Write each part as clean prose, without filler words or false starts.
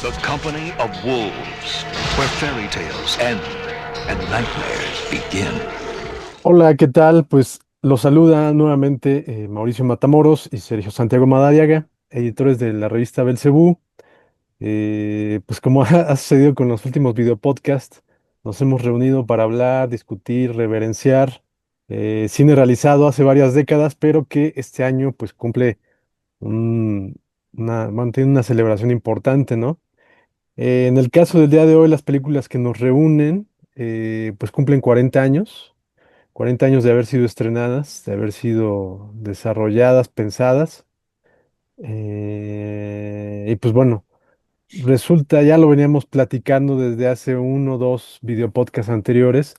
The Company of Wolves, where fairy tales end and nightmares begin. Hola, ¿qué tal? Pues los saluda nuevamente Mauricio Matamoros y Sergio Santiago Madariaga, editores de la revista Belcebú. Pues como ha sucedido con los últimos videopodcasts, nos hemos reunido para hablar, discutir, reverenciar cine realizado hace varias décadas, pero que este año pues cumple bueno, tiene una celebración importante, ¿no? En el caso del día de hoy, las películas que nos reúnen pues cumplen 40 años. 40 años de haber sido estrenadas, de haber sido desarrolladas, pensadas. Y pues bueno, resulta, ya lo veníamos platicando desde hace uno o dos videopodcasts anteriores,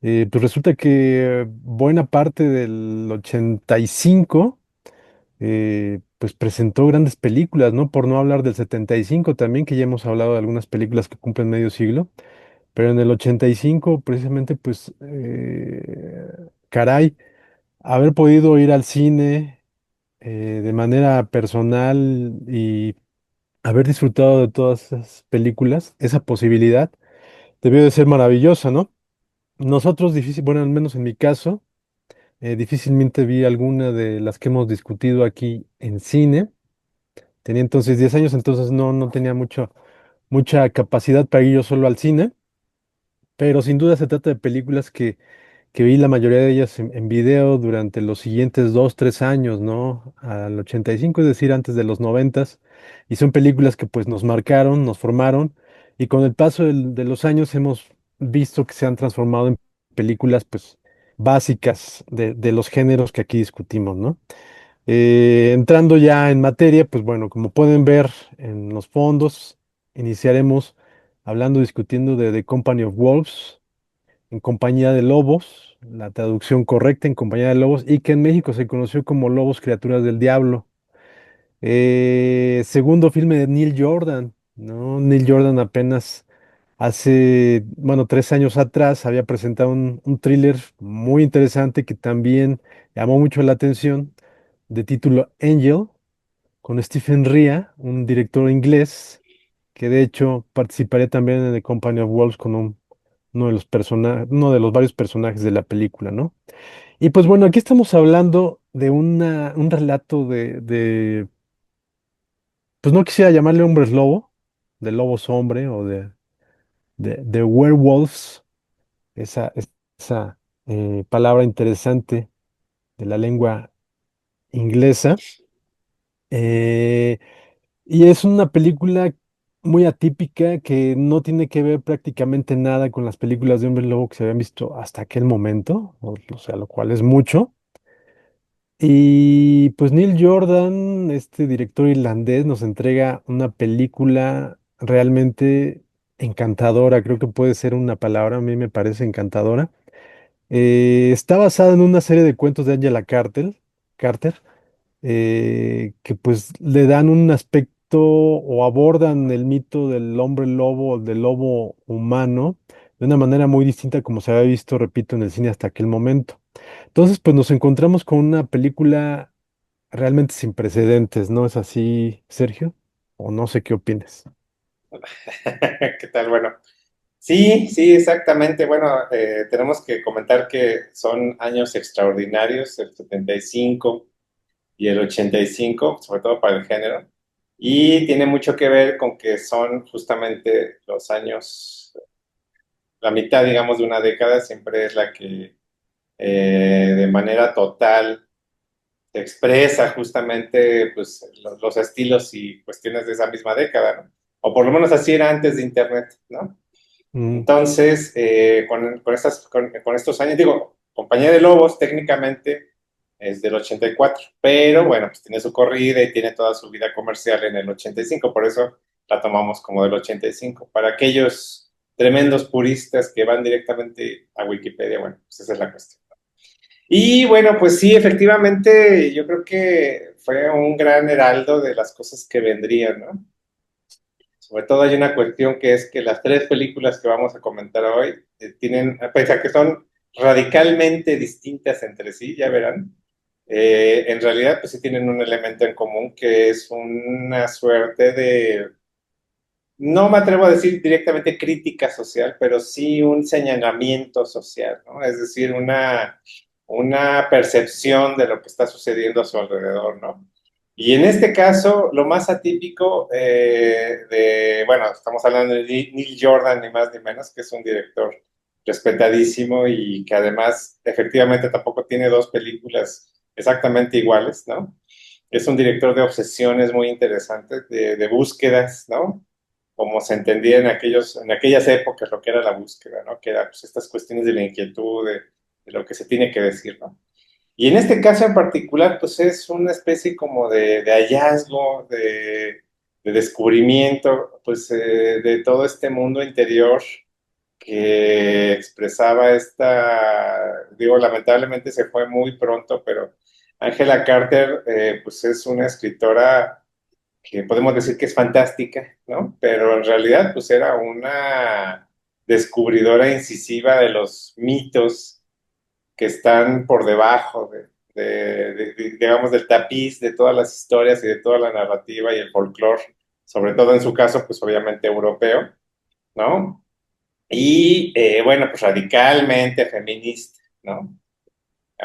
pues resulta que buena parte del 85 pues presentó grandes películas, ¿no? Por no hablar del 75 también, que ya hemos hablado de algunas películas que cumplen medio siglo, pero en el 85 precisamente, pues, caray, haber podido ir al cine de manera personal y haber disfrutado de todas esas películas, esa posibilidad debió de ser maravillosa, ¿no? Nosotros, difícil, bueno, al menos en mi caso, difícilmente vi alguna de las que hemos discutido aquí en cine. Tenía entonces 10 años, entonces no tenía mucha capacidad para ir yo solo al cine, pero sin duda se trata de películas que vi la mayoría de ellas en video durante los siguientes 2, 3 años, ¿no? Al 85, es decir, antes de los 90, y son películas que pues nos marcaron, nos formaron, y con el paso de los años hemos visto que se han transformado en películas pues básicas de los géneros que aquí discutimos, ¿no? Entrando ya en materia, pues bueno, como pueden ver en los fondos, iniciaremos hablando, discutiendo de The Company of Wolves, en compañía de lobos, la traducción correcta, en compañía de lobos, y que en México se conoció como Lobos, Criaturas del Diablo. Segundo filme de Neil Jordan, ¿no? Neil Jordan apenas hace, bueno, 3 años atrás había presentado un thriller muy interesante que también llamó mucho la atención, de título Angel, con Stephen Rea, un director inglés, que de hecho participaría también en The Company of Wolves con uno de los varios personajes de la película, ¿no? Y pues bueno, aquí estamos hablando de un relato pues no quisiera llamarle hombres lobo, de lobos hombre o de werewolves, esa, esa palabra interesante de la lengua inglesa. Eh, Y es una película muy atípica que no tiene que ver prácticamente nada con las películas de Hombre Lobo que se habían visto hasta aquel momento, o sea, lo cual es mucho. Y pues Neil Jordan, este director irlandés, nos entrega una película realmente encantadora, creo que puede ser una palabra, a mí me parece encantadora. Está basada en una serie de cuentos de Angela Carter, que pues le dan un aspecto o abordan el mito del hombre lobo, del lobo humano, de una manera muy distinta como se había visto, repito, en el cine hasta aquel momento. Entonces, pues nos encontramos con una película realmente sin precedentes, ¿no es así, Sergio? O no sé qué opines. ¿Qué tal? Bueno, sí, sí, exactamente. Bueno, tenemos que comentar que son años extraordinarios, el 75 y el 85, sobre todo para el género, y tiene mucho que ver con que son justamente los años, la mitad, digamos, de una década siempre es la que de manera total se expresa justamente pues, los estilos y cuestiones de esa misma década, ¿no? O por lo menos así era antes de Internet, ¿no? Mm, Entonces, con estos años, digo, Compañía de Lobos técnicamente es del 84, pero bueno, pues tiene su corrida y tiene toda su vida comercial en el 85, por eso la tomamos como del 85. Para aquellos tremendos puristas que van directamente a Wikipedia, bueno, pues esa es la cuestión. Y bueno, pues sí, efectivamente, yo creo que fue un gran heraldo de las cosas que vendrían, ¿no? Sobre todo hay una cuestión que es que las tres películas que vamos a comentar hoy tienen, pese a que son radicalmente distintas entre sí, ya verán, en realidad pues sí tienen un elemento en común que es una suerte no me atrevo a decir directamente crítica social, pero sí un señalamiento social, ¿no? Es decir, una percepción de lo que está sucediendo a su alrededor, ¿no? Y en este caso, lo más atípico bueno, estamos hablando de Neil Jordan, ni más ni menos, que es un director respetadísimo y que además efectivamente tampoco tiene dos películas exactamente iguales, ¿no? Es un director de obsesiones muy interesantes, de búsquedas, ¿no? Como se entendía en aquellas épocas lo que era la búsqueda, ¿no? Que era pues, estas cuestiones de la inquietud, de lo que se tiene que decir, ¿no? Y en este caso en particular, pues es una especie como de hallazgo, de descubrimiento, pues de todo este mundo interior que expresaba digo, lamentablemente se fue muy pronto, pero Angela Carter, pues es una escritora que podemos decir que es fantástica, ¿no? Pero en realidad, pues era una descubridora incisiva de los mitos que están por debajo digamos, del tapiz de todas las historias y de toda la narrativa y el folclore, sobre todo en su caso, pues obviamente europeo, ¿no? Y bueno, pues radicalmente feminista, ¿no?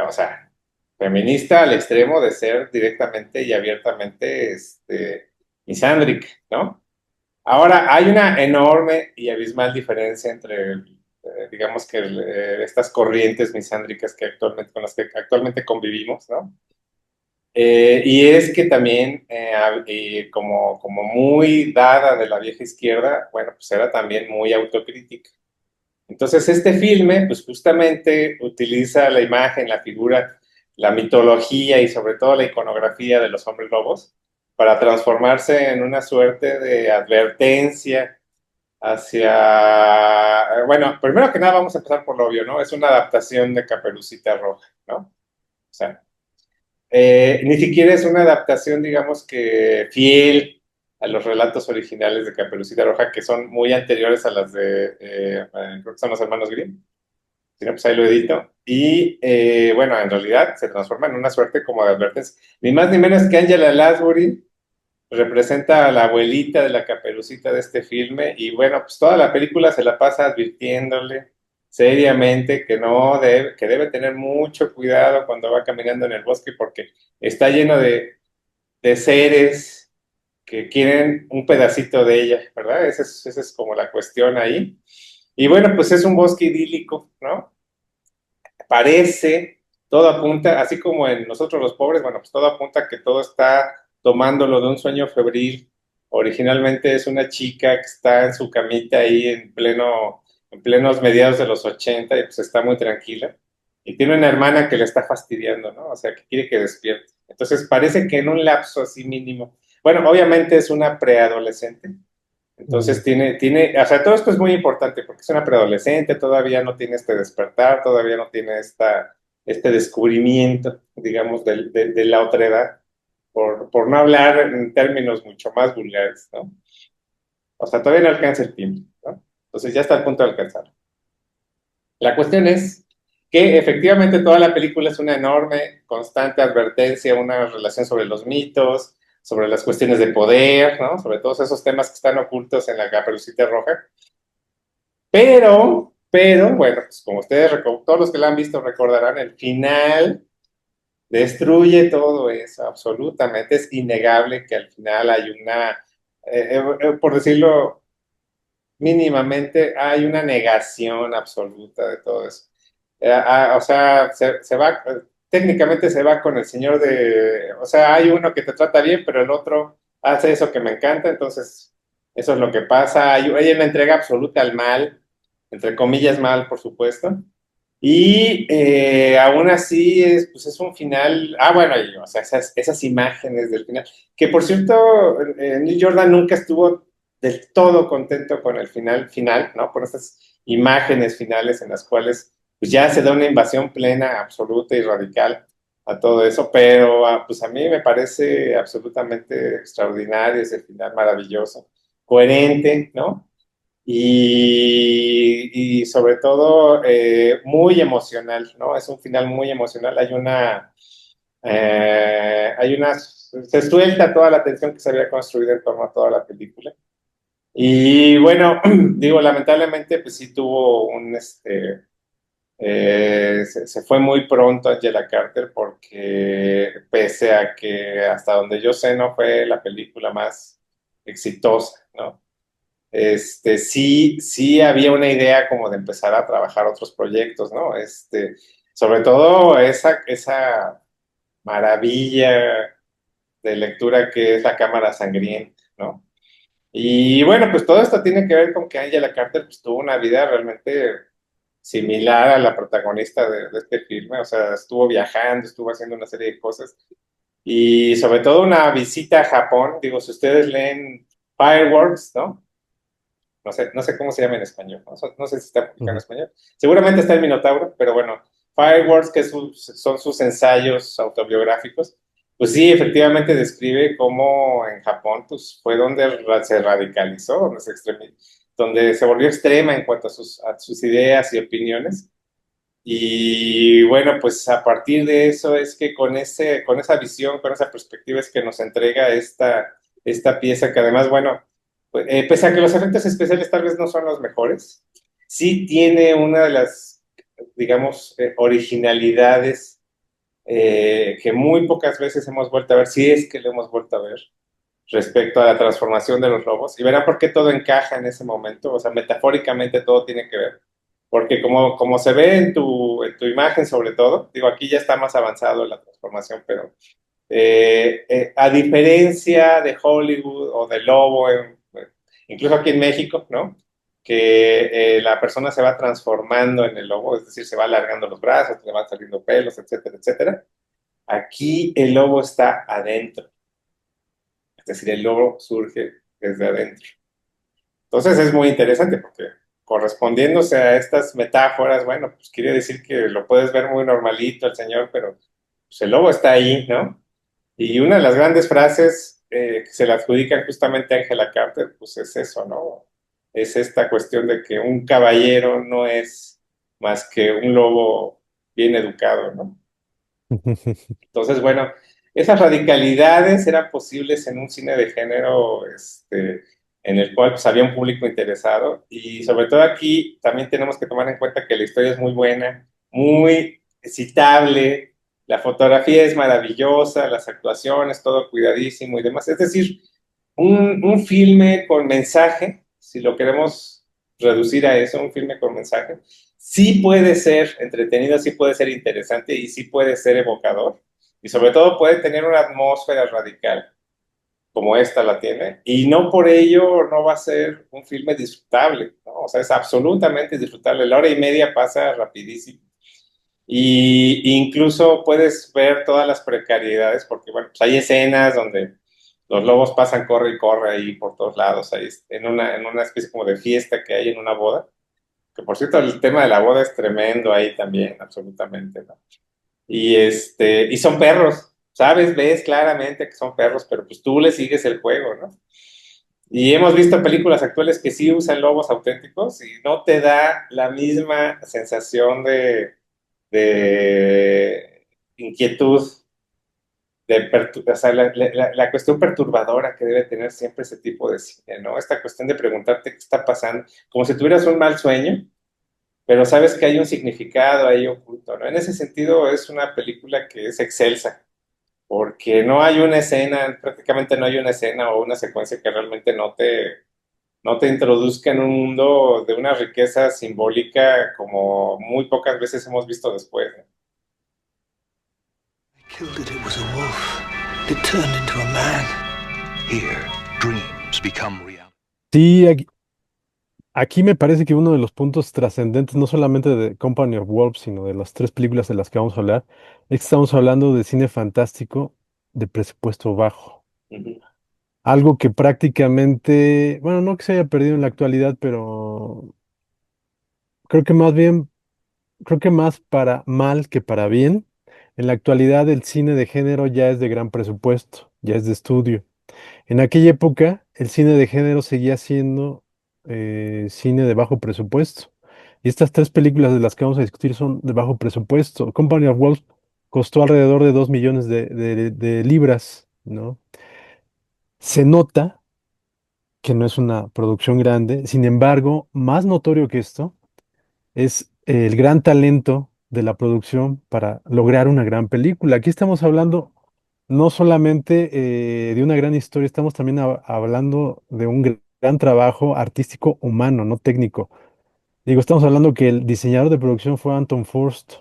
O sea, feminista al extremo de ser directamente y abiertamente misándrica, ¿no? Ahora, hay una enorme y abismal diferencia entre, digamos que estas corrientes misándricas con las que actualmente convivimos, ¿no? Y es que también, como muy dada de la vieja izquierda, bueno, pues era también muy autocrítica. Entonces, este filme, pues justamente utiliza la imagen, la figura, la mitología y sobre todo la iconografía de los hombres lobos para transformarse en una suerte de advertencia bueno, primero que nada vamos a empezar por lo obvio, ¿no? Es una adaptación de Caperucita Roja, ¿no? O sea, ni siquiera es una adaptación, digamos que fiel a los relatos originales de Caperucita Roja, que son muy anteriores a las creo que son los hermanos Grimm. Si no, pues ahí lo edito. Y bueno, en realidad se transforma en una suerte como de advertencia. Ni más ni menos que Angela Lansbury representa a la abuelita de la Caperucita de este filme y bueno, pues toda la película se la pasa advirtiéndole seriamente que debe tener mucho cuidado cuando va caminando en el bosque porque está lleno de seres que quieren un pedacito de ella, ¿verdad? Esa es como la cuestión ahí. Y bueno, pues es un bosque idílico, ¿no? Parece, todo apunta, así como en Nosotros los Pobres, bueno, pues todo apunta que todo está tomándolo de un sueño febril. Originalmente es una chica que está en su camita ahí en plenos mediados de los 80 y pues está muy tranquila. Y tiene una hermana que le está fastidiando, ¿no? O sea, que quiere que despierte. Entonces parece que en un lapso así mínimo, bueno, obviamente es una preadolescente, entonces o sea, todo esto es muy importante porque es una preadolescente, todavía no tiene este despertar, todavía no tiene este descubrimiento, digamos, de la otra edad, por no hablar en términos mucho más vulgares, ¿no? O sea, todavía no alcanza el tiempo, ¿no? Entonces ya está al punto de alcanzar. La cuestión es que efectivamente toda la película es una enorme, constante advertencia, una relación sobre los mitos, sobre las cuestiones de poder, ¿no? Sobre todos esos temas que están ocultos en la Caperucita Roja. Bueno, pues como todos los que la han visto recordarán, el final destruye todo eso, absolutamente. Es innegable que al final hay por decirlo mínimamente, hay una negación absoluta de todo eso. O sea, técnicamente se va con el señor o sea, hay uno que te trata bien, pero el otro hace eso que me encanta, entonces eso es lo que pasa. Hay una entrega absoluta al mal, entre comillas mal, por supuesto. Y aún así pues es un final, bueno, o sea, esas imágenes del final, que por cierto, Neil Jordan nunca estuvo del todo contento con el final, ¿no? Por estas imágenes finales en las cuales pues ya se da una invasión plena, absoluta y radical a todo eso, pero pues a mí me parece absolutamente extraordinario ese final maravilloso, coherente, ¿no? Y sobre todo muy emocional, ¿no? Es un final muy emocional. Se suelta toda la tensión que se había construido en torno a toda la película. Y bueno, digo, lamentablemente, pues sí tuvo se fue muy pronto Angela Carter porque pese a que hasta donde yo sé no fue la película más exitosa, ¿no? Sí había una idea como de empezar a trabajar otros proyectos, ¿no? Sobre todo esa maravilla de lectura que es La Cámara Sangrienta, ¿no? Y bueno, pues todo esto tiene que ver con que Angela Carter pues, tuvo una vida realmente similar a la protagonista de este filme, o sea, estuvo viajando, estuvo haciendo una serie de cosas y sobre todo una visita a Japón, digo, si ustedes leen Fireworks, ¿no? No sé cómo se llama en español, no sé si está publicado en Ujú. español, seguramente está el Minotauro, pero bueno, Fireworks, que son sus ensayos autobiográficos, pues sí, efectivamente describe cómo en Japón pues, fue donde se radicalizó, donde se volvió extrema en cuanto a sus ideas y opiniones. Y bueno, pues a partir de eso es que con esa visión, con esa perspectiva es que nos entrega esta pieza que además, bueno, pues, pese a que los efectos especiales tal vez no son los mejores, sí tiene una de las, digamos, originalidades que muy pocas veces hemos vuelto a ver, si es que lo hemos vuelto a ver, respecto a la transformación de los lobos. Y verán por qué todo encaja en ese momento, o sea, metafóricamente todo tiene que ver. Porque como se ve en tu imagen sobre todo, digo, aquí ya está más avanzado la transformación, pero a diferencia de Hollywood o de Lobo, incluso aquí en México, ¿no? Que la persona se va transformando en el lobo, es decir, se va alargando los brazos, le van saliendo pelos, etcétera, etcétera. Aquí el lobo está adentro, es decir, el lobo surge desde adentro. Entonces es muy interesante porque correspondiéndose a estas metáforas, bueno, pues quiere decir que lo puedes ver muy normalito el señor, pero pues, el lobo está ahí, ¿no? Y una de las grandes frases que se le adjudican justamente a Angela Carter, pues es eso, ¿no? Es esta cuestión de que un caballero no es más que un lobo bien educado, ¿no? Entonces, bueno, esas radicalidades eran posibles en un cine de género en el cual pues, había un público interesado y sobre todo aquí también tenemos que tomar en cuenta que la historia es muy buena, muy citable, la fotografía es maravillosa, las actuaciones, todo cuidadísimo y demás. Es decir, un filme con mensaje, si lo queremos reducir a eso, un filme con mensaje, sí puede ser entretenido, sí puede ser interesante y sí puede ser evocador y sobre todo puede tener una atmósfera radical como esta la tiene, y no por ello no va a ser un filme disfrutable, ¿no? O sea, es absolutamente disfrutable. La hora y media pasa rapidísimo. Y incluso puedes ver todas las precariedades, porque bueno, pues hay escenas donde los lobos pasan corre y corre ahí por todos lados, ahí en una especie como de fiesta que hay en una boda, que por cierto el tema de la boda es tremendo ahí también, absolutamente, ¿no? Y son perros, ¿sabes? Ves claramente que son perros, pero pues tú le sigues el juego, ¿no? Y hemos visto películas actuales que sí usan lobos auténticos y no te da la misma sensación de inquietud, o sea, la cuestión perturbadora que debe tener siempre ese tipo de cine, ¿no? Esta cuestión de preguntarte qué está pasando, como si tuvieras un mal sueño, pero sabes que hay un significado ahí oculto, ¿no? En ese sentido es una película que es excelsa porque no hay una escena, prácticamente no hay una escena o una secuencia que realmente no te introduzca en un mundo de una riqueza simbólica como muy pocas veces hemos visto después, ¿no? Killed it, it was a wolf. It turned into a man. Here, dreams become reality. Sí, aquí me parece que uno de los puntos trascendentes, no solamente de Company of Wolves, sino de las tres películas de las que vamos a hablar, es que estamos hablando de cine fantástico de presupuesto bajo. Ujú. Algo que prácticamente, bueno, no que se haya perdido en la actualidad, pero creo que más bien, creo que más para mal que para bien. En la actualidad el cine de género ya es de gran presupuesto, ya es de estudio. En aquella época, el cine de género seguía siendo cine de bajo presupuesto. Y estas tres películas de las que vamos a discutir son de bajo presupuesto. Company of Wolves costó alrededor de 2 millones de libras, ¿no? Se nota, que no es una producción grande. Sin embargo, más notorio que esto es el gran talento de la producción para lograr una gran película. Aquí estamos hablando no solamente de una gran historia, estamos también hablando de un gran trabajo artístico humano, no técnico. Digo, estamos hablando que el diseñador de producción fue Anton Furst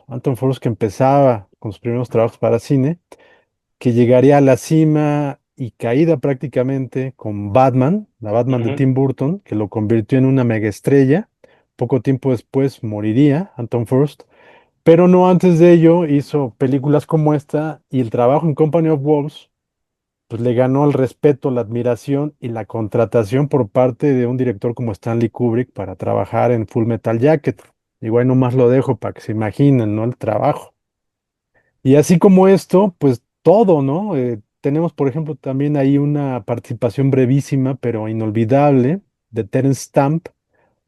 que empezaba con sus primeros trabajos para cine, que llegaría a la cima y caída prácticamente con Batman, la Batman de Ujú. Tim Burton, que lo convirtió en una mega estrella. Poco tiempo después moriría Anton Furst, pero no antes de ello hizo películas como esta y el trabajo en Company of Wolves, pues le ganó el respeto, la admiración y la contratación por parte de un director como Stanley Kubrick para trabajar en Full Metal Jacket. Igual nomás lo dejo para que se imaginen, ¿no? El trabajo. Y así como esto, pues todo, ¿no? Tenemos, por ejemplo, también ahí una participación brevísima, pero inolvidable, de Terence Stamp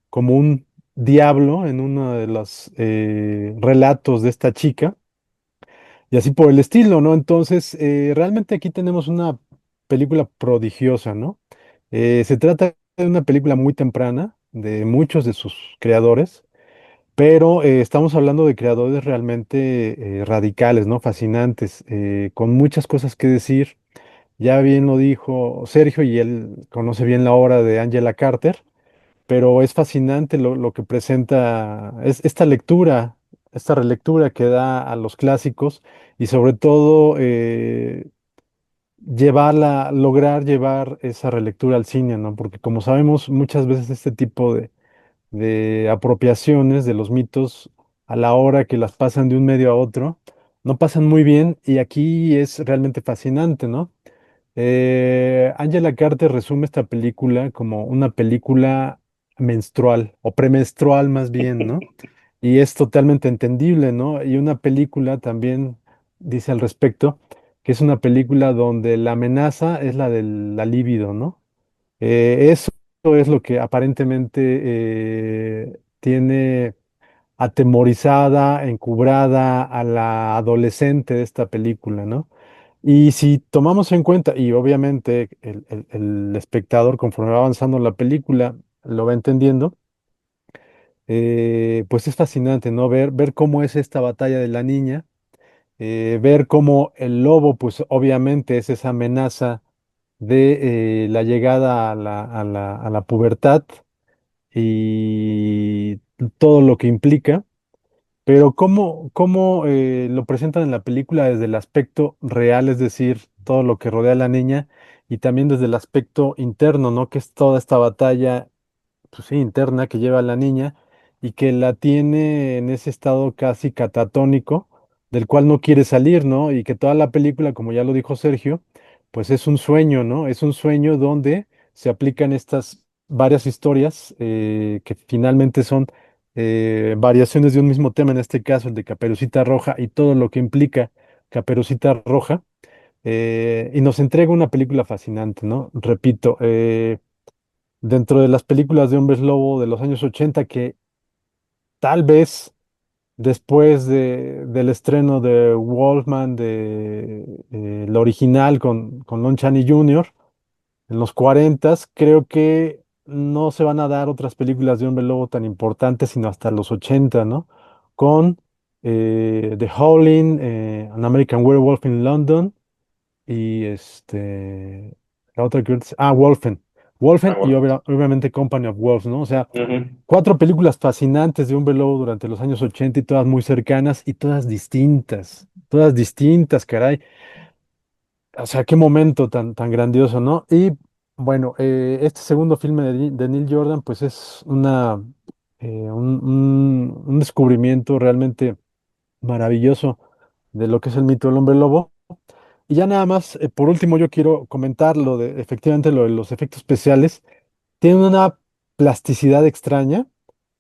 como un diablo en uno de los relatos de esta chica, y así por el estilo, ¿no? Entonces, realmente aquí tenemos una película prodigiosa, ¿no? Se trata de una película muy temprana, de muchos de sus creadores, pero estamos hablando de creadores realmente radicales, ¿no? Fascinantes, con muchas cosas que decir. Ya bien lo dijo Sergio y él conoce bien la obra de Angela Carter, pero es fascinante lo que presenta es esta lectura, esta relectura que da a los clásicos y sobre todo lograr llevar esa relectura al cine, ¿no? Porque como sabemos, muchas veces este tipo de apropiaciones de los mitos a la hora que las pasan de un medio a otro, no pasan muy bien y aquí es realmente fascinante, ¿no? Angela Carter resume esta película como una película menstrual o premenstrual más bien, ¿no? Y es totalmente entendible, ¿no? Y una película también dice al respecto que es una película donde la amenaza es la de la libido, ¿no? Eso es lo que aparentemente tiene atemorizada, encubrada a la adolescente de esta película, ¿no? Y si tomamos en cuenta, y obviamente el espectador conforme va avanzando la película lo va entendiendo, pues es fascinante, ¿no? Ver cómo es esta batalla de la niña, ver cómo el lobo, pues obviamente es esa amenaza de la llegada a la pubertad y todo lo que implica. Pero cómo lo presentan en la película desde el aspecto real, es decir, todo lo que rodea a la niña, y también desde el aspecto interno, ¿no? Que es toda esta batalla, pues sí, interna que lleva a la niña y que la tiene en ese estado casi catatónico, del cual no quiere salir, ¿no? Y que toda la película, como ya lo dijo Sergio, pues es un sueño, ¿no? Es un sueño donde se aplican estas varias historias que finalmente son variaciones de un mismo tema, en este caso el de Caperucita Roja y todo lo que implica Caperucita Roja, y nos entrega una película fascinante, ¿no? Repito, dentro de las películas de hombres lobo de los años 80 que tal vez después del estreno de Wolfman, de la original con Lon Chaney Jr., en los 40, creo que no se van a dar otras películas de hombre lobo tan importantes, sino hasta los 80, ¿no? Con The Howling, An American Werewolf in London y la otra Wolfen. Ah, Wolfen y bueno. obviamente Company of Wolves, ¿no? O sea, Ujú. cuatro películas fascinantes de hombre lobo durante los años 80 y todas muy cercanas y todas distintas, caray. O sea, qué momento tan grandioso, ¿no? Y bueno, este segundo filme de Neil Jordan, pues es un descubrimiento realmente maravilloso de lo que es el mito del hombre lobo. Y ya nada más, por último, yo quiero comentar efectivamente, lo de los efectos especiales. Tienen una plasticidad extraña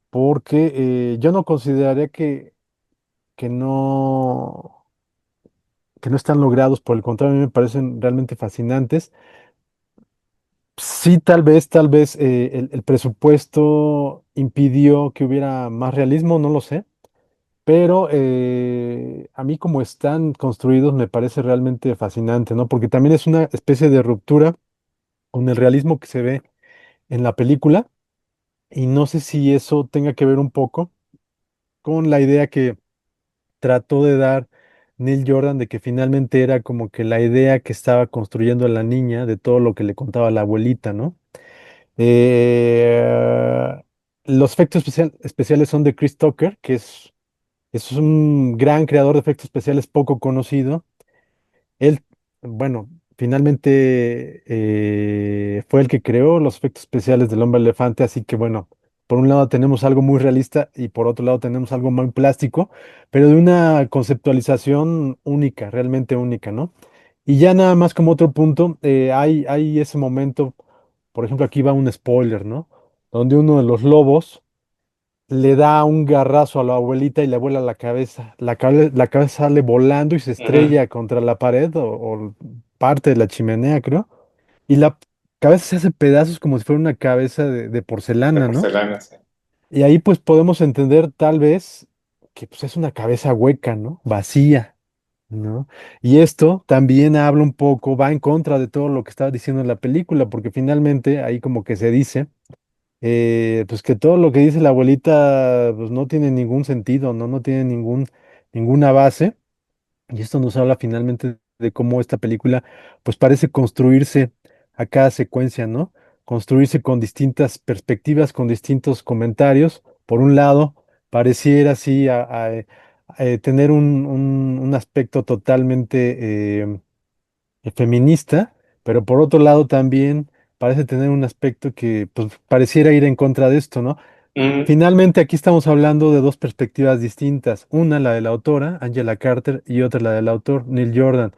porque yo no consideraría que no, que no están logrados, por el contrario, a mí me parecen realmente fascinantes. Sí, tal vez el presupuesto impidió que hubiera más realismo, no lo sé, pero a mí como están construidos me parece realmente fascinante, ¿no? Porque también es una especie de ruptura con el realismo que se ve en la película, y no sé si eso tenga que ver un poco con la idea que trató de dar Neil Jordan de que finalmente era como que la idea que estaba construyendo la niña de todo lo que le contaba la abuelita, ¿no? Eh, los efectos especiales son de Chris Tucker, que es un gran creador de efectos especiales poco conocido. Él, bueno, finalmente fue el que creó los efectos especiales del hombre elefante, así que bueno, por un lado tenemos algo muy realista y por otro lado tenemos algo muy plástico, pero de una conceptualización única, realmente única, ¿no? Y ya nada más como otro punto, hay ese momento, por ejemplo, aquí va un spoiler, ¿no? Donde uno de los lobos le da un garrazo a la abuelita y le vuela la cabeza. La cabeza sale volando y se Ujú. estrella contra la pared o parte de la chimenea, creo. Y la cabeza se hace pedazos como si fuera una cabeza de De porcelana, ¿no? porcelana, sí. Y ahí pues podemos entender tal vez que pues es una cabeza hueca, ¿no? Vacía, ¿no? Y esto también habla un poco, va en contra de todo lo que estaba diciendo en la película, porque finalmente ahí como que se dice pues que todo lo que dice la abuelita pues no tiene ningún sentido, ¿no? No tiene ninguna base. Y esto nos habla finalmente de cómo esta película pues parece construirse a cada secuencia, ¿no? Construirse con distintas perspectivas, con distintos comentarios. Por un lado, pareciera así tener un aspecto totalmente feminista, pero por otro lado también parece tener un aspecto que pues, pareciera ir en contra de esto, ¿no? Mm, Finalmente aquí estamos hablando de dos perspectivas distintas, una la de la autora, Angela Carter, y otra la del autor, Neil Jordan,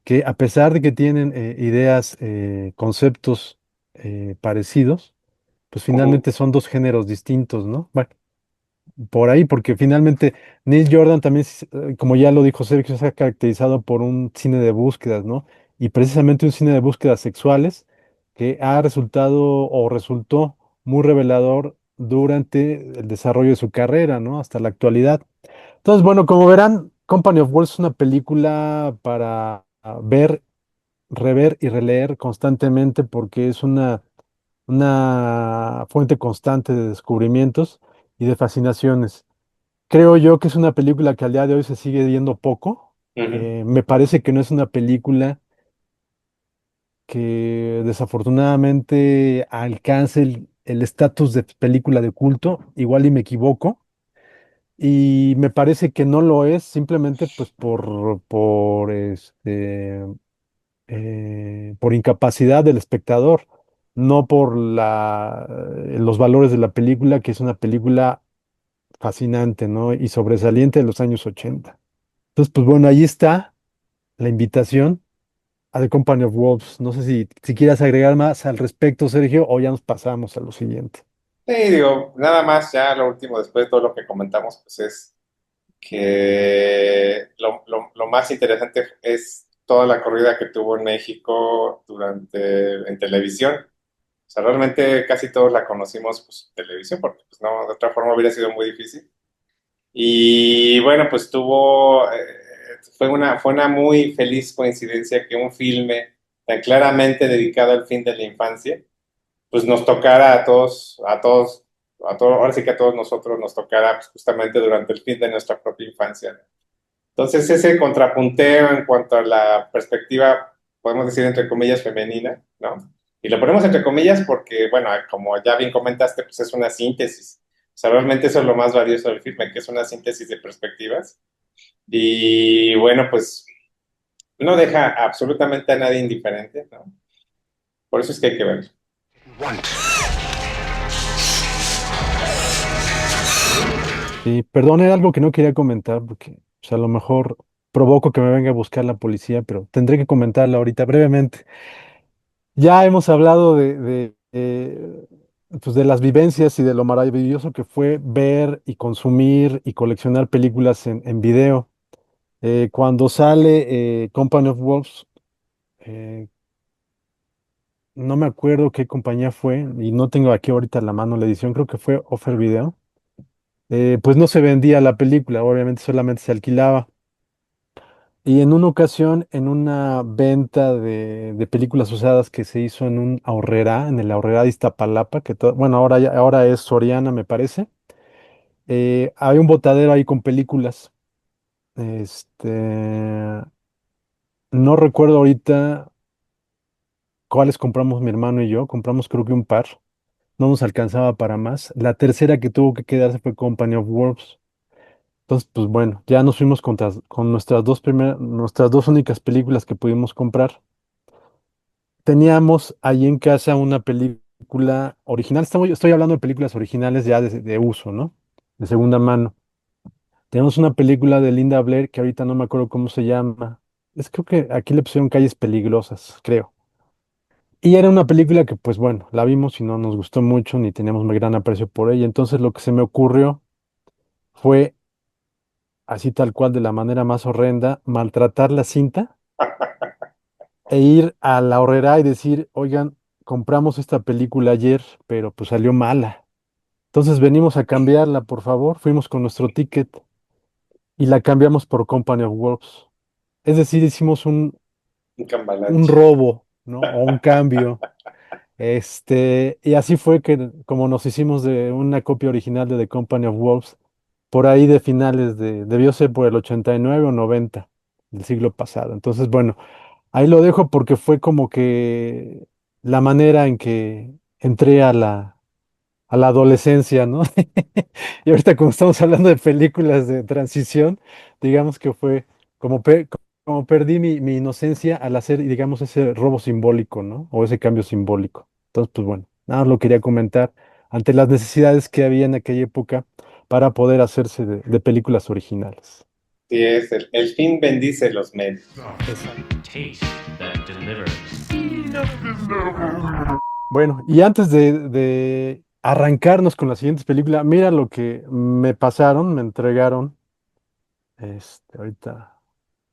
que a pesar de que tienen ideas, conceptos parecidos, pues ujú, finalmente son dos géneros distintos, ¿no? Bueno, por ahí, porque finalmente Neil Jordan también, como ya lo dijo Sergio, se ha caracterizado por un cine de búsquedas, ¿no? Y precisamente un cine de búsquedas sexuales que ha resultado o resultó muy revelador durante el desarrollo de su carrera, ¿no? Hasta la actualidad. Entonces, bueno, como verán, Company of Wolves es una película para ver, rever y releer constantemente porque es una fuente constante de descubrimientos y de fascinaciones. Creo yo que es una película que al día de hoy se sigue viendo poco. ujú. Me parece que no es una película que desafortunadamente alcance el estatus de película de culto. Igual y me equivoco. Y me parece que no lo es simplemente pues por incapacidad del espectador, no por los valores de la película, que es una película fascinante, ¿no? Y sobresaliente de los años 80. Entonces, pues bueno, ahí está la invitación a The Company of Wolves. No sé si quieras agregar más al respecto, Sergio, o ya nos pasamos a lo siguiente. Sí, digo, nada más, ya lo último, después de todo lo que comentamos, pues es que lo más interesante es toda la corrida que tuvo en México en televisión. O sea, realmente casi todos la conocimos pues, en televisión, porque pues, no, de otra forma hubiera sido muy difícil. Y bueno, pues fue una muy feliz coincidencia que un filme tan claramente dedicado al fin de la infancia, pues nos tocara ahora sí que a todos nosotros nos tocara pues, justamente durante el fin de nuestra propia infancia, ¿no? Entonces, ese contrapunteo en cuanto a la perspectiva, podemos decir entre comillas, femenina, ¿no? Y lo ponemos entre comillas porque, bueno, como ya bien comentaste, pues es una síntesis. O sea, realmente eso es lo más valioso del filme, que es una síntesis de perspectivas. Y bueno, pues no deja absolutamente a nadie indiferente, ¿no? Por eso es que hay que verlo. Want. Y perdón, era algo que no quería comentar porque a lo mejor provoco que me venga a buscar la policía, pero tendré que comentarla ahorita brevemente. Ya hemos hablado pues de las vivencias y de lo maravilloso que fue ver y consumir y coleccionar películas en video. Cuando sale Company of Wolves, eh, no me acuerdo qué compañía fue y no tengo aquí ahorita a la mano la edición, creo que fue Offer Video. Pues no se vendía la película, obviamente solamente se alquilaba. Y en una ocasión, en una venta de películas usadas que se hizo en un Aurrerá, en el Aurrerá de Iztapalapa, bueno, ahora es Soriana, me parece, hay un botadero ahí con películas. Este, no recuerdo ahorita cuáles compramos mi hermano y yo, compramos creo que un par, no nos alcanzaba para más. La tercera que tuvo que quedarse fue Company of Wolves. Entonces, pues bueno, ya nos fuimos con nuestras dos únicas películas que pudimos comprar. Teníamos ahí en casa una película original. Estoy hablando de películas originales ya de uso, ¿no? De segunda mano. Tenemos una película de Linda Blair que ahorita no me acuerdo cómo se llama. Creo que aquí le pusieron Calles Peligrosas, creo. Y era una película que, pues bueno, la vimos y no nos gustó mucho, ni teníamos muy gran aprecio por ella. Entonces lo que se me ocurrió fue, así tal cual, de la manera más horrenda, maltratar la cinta e ir a la horrera y decir, oigan, compramos esta película ayer, pero pues salió mala. Entonces venimos a cambiarla, por favor. Fuimos con nuestro ticket y la cambiamos por Company of Wolves. Es decir, hicimos Un un cambalache. robo, ¿no? O un cambio. Y así fue que como nos hicimos de una copia original de The Company of Wolves, por ahí de finales debió ser por el 89 o 90 del siglo pasado. Entonces, bueno, ahí lo dejo porque fue como que la manera en que entré a la adolescencia, ¿no? Y ahorita como estamos hablando de películas de transición, digamos que fue como, como perdí mi inocencia al hacer, digamos, ese robo simbólico, ¿no? O ese cambio simbólico. Entonces, pues bueno, nada más lo quería comentar ante las necesidades que había en aquella época para poder hacerse de películas originales. Sí, es el fin bendice los medios. Exacto. Taste that delivers. Bueno, y antes de arrancarnos con la siguiente película, mira lo que me pasaron, me entregaron, ahorita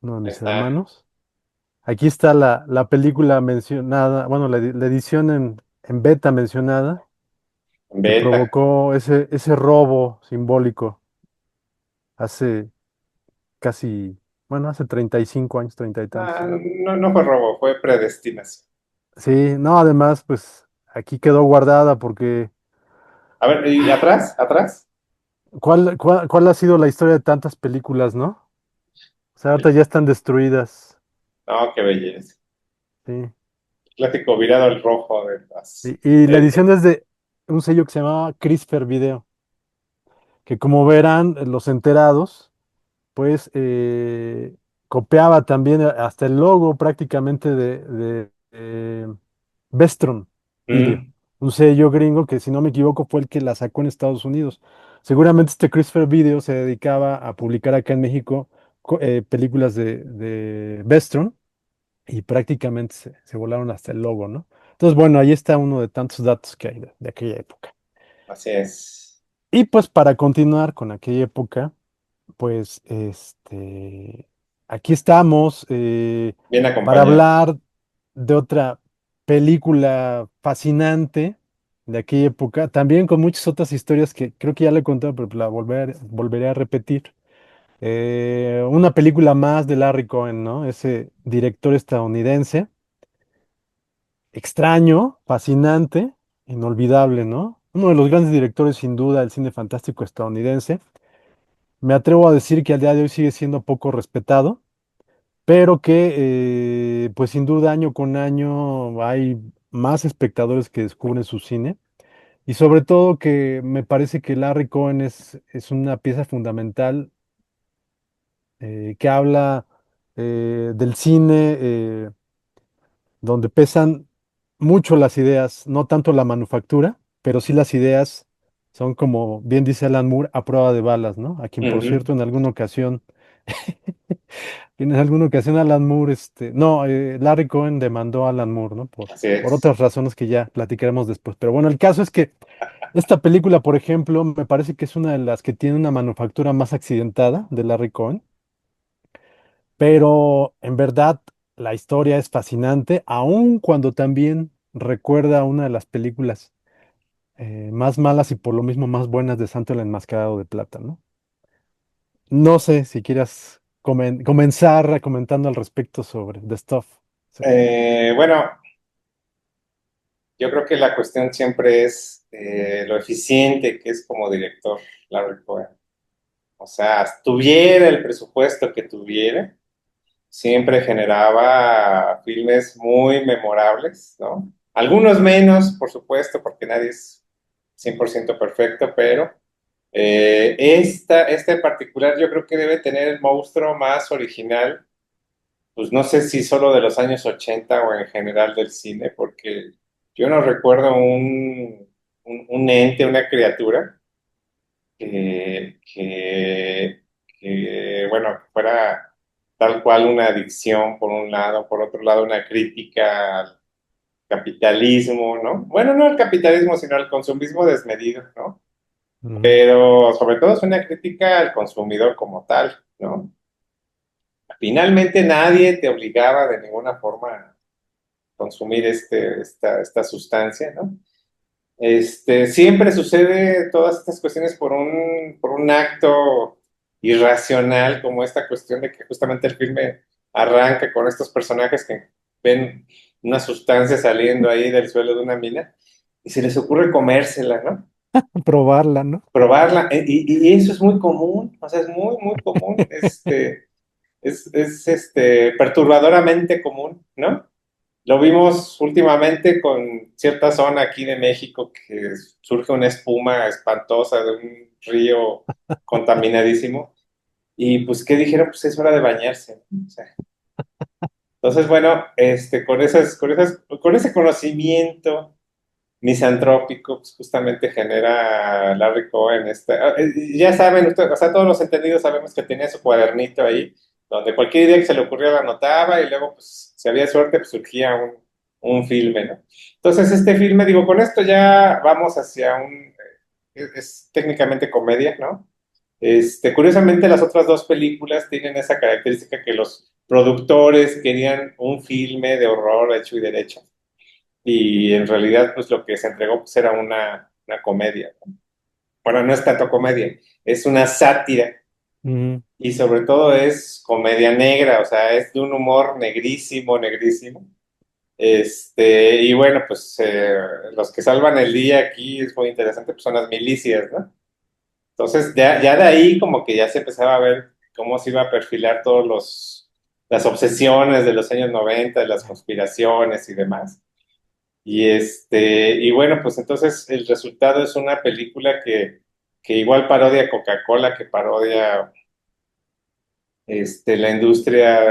uno de Ahí mis está, hermanos. Aquí está la película mencionada, bueno, la edición en beta mencionada, en que beta. provocó ese robo simbólico hace casi, bueno, hace 35 años, 30 y tantos Ah, años. no, no fue robo, fue predestinación. Sí, no, además, pues aquí quedó guardada porque A ver, ¿y atrás? ¿Atrás? ¿cuál ha sido la historia de tantas películas, no? O sea, ahorita ya están destruidas. No, qué belleza. Sí. Clásico virado al rojo de las. Y la edición es de un sello que se llamaba CRISPR Video, que como verán, los enterados, pues copiaba también hasta el logo prácticamente de Vestron Video, Mm, un sello gringo que, si no me equivoco, fue el que la sacó en Estados Unidos. Seguramente este CRISPR Video se dedicaba a publicar acá en México películas de Vestron y prácticamente se volaron hasta el logo, ¿no? Entonces, bueno, ahí está uno de tantos datos que hay de aquella época. así es. Y pues para continuar con aquella época, pues aquí estamos Bien para acompañados. hablar de otra película fascinante de aquella época, también con muchas otras historias que creo que ya le he contado, pero volveré a repetir. Una película más de Larry Cohen, ¿no? Ese director estadounidense extraño, fascinante, inolvidable, ¿no? Uno de los grandes directores sin duda del cine fantástico estadounidense. Me atrevo a decir que al día de hoy sigue siendo poco respetado, pero que pues sin duda año con año hay más espectadores que descubren su cine y sobre todo que me parece que Larry Cohen es una pieza fundamental que habla del cine. Donde pesan mucho las ideas, no tanto la manufactura, pero sí las ideas son, como bien dice Alan Moore, a prueba de balas, ¿no? A quien, por Ujú, cierto, en alguna ocasión Alan Moore, no, Larry Cohen demandó a Alan Moore, ¿no? así Por es. otras razones que ya platicaremos después. Pero bueno, el caso es que esta película, por ejemplo, me parece que es una de las que tiene una manufactura más accidentada de Larry Cohen, pero en verdad la historia es fascinante, aun cuando también recuerda una de las películas más malas y por lo mismo más buenas de Santo el Enmascarado de Plata, ¿no? No sé si quieras comenzar comentando al respecto sobre The Stuff. Sí. Bueno, yo creo que la cuestión siempre es lo eficiente que es como director Larry Cohen. O sea, tuviera el presupuesto que tuviera, siempre generaba filmes muy memorables, ¿no? Algunos menos, por supuesto, porque nadie es 100% perfecto, pero este en particular yo creo que debe tener el monstruo más original, pues no sé si solo de los años 80 o en general del cine, porque yo no recuerdo un ente, una criatura que, bueno, fuera tal cual una adicción por un lado, por otro lado una crítica al capitalismo, ¿no? Bueno, no al capitalismo, sino al consumismo desmedido, ¿no? Ujú. Pero sobre todo es una crítica al consumidor como tal, ¿no? Finalmente nadie te obligaba de ninguna forma a consumir esta sustancia, ¿no? Siempre sucede todas estas cuestiones por un acto irracional, como esta cuestión de que justamente el filme arranca con estos personajes que ven una sustancia saliendo ahí del suelo de una mina y se les ocurre comérsela, ¿no? Probarla, ¿no? Probarla. Y eso es muy común, o sea, es muy, muy común. Es perturbadoramente común, ¿no? Lo vimos últimamente con cierta zona aquí de México que surge una espuma espantosa de un río contaminadísimo. Y pues, ¿qué dijeron? Pues es hora de bañarse, ¿no? O sea, entonces, bueno, con ese conocimiento misantrópico, pues justamente genera Larry Cohen. Ya saben, o sea, todos los entendidos sabemos que tenía su cuadernito ahí, donde cualquier idea que se le ocurriera la anotaba y luego, pues, si había suerte, pues surgía un filme, ¿no? Entonces, este filme, digo, con esto ya vamos hacia es técnicamente comedia, ¿no? Curiosamente, las otras dos películas tienen esa característica que los productores querían un filme de horror hecho y derecho y en realidad pues lo que se entregó pues era una comedia, ¿no? Bueno, no es tanto comedia, es una sátira Ujú. y sobre todo es comedia negra, o sea, es de un humor negrísimo, negrísimo. Y bueno, pues los que salvan el día aquí es muy interesante, pues son las milicias, ¿no? Entonces ya de ahí como que ya se empezaba a ver cómo se iba a perfilar las obsesiones de los años 90, de las conspiraciones y demás. Y bueno, pues entonces el resultado es una película que igual parodia Coca-Cola, que parodia la industria,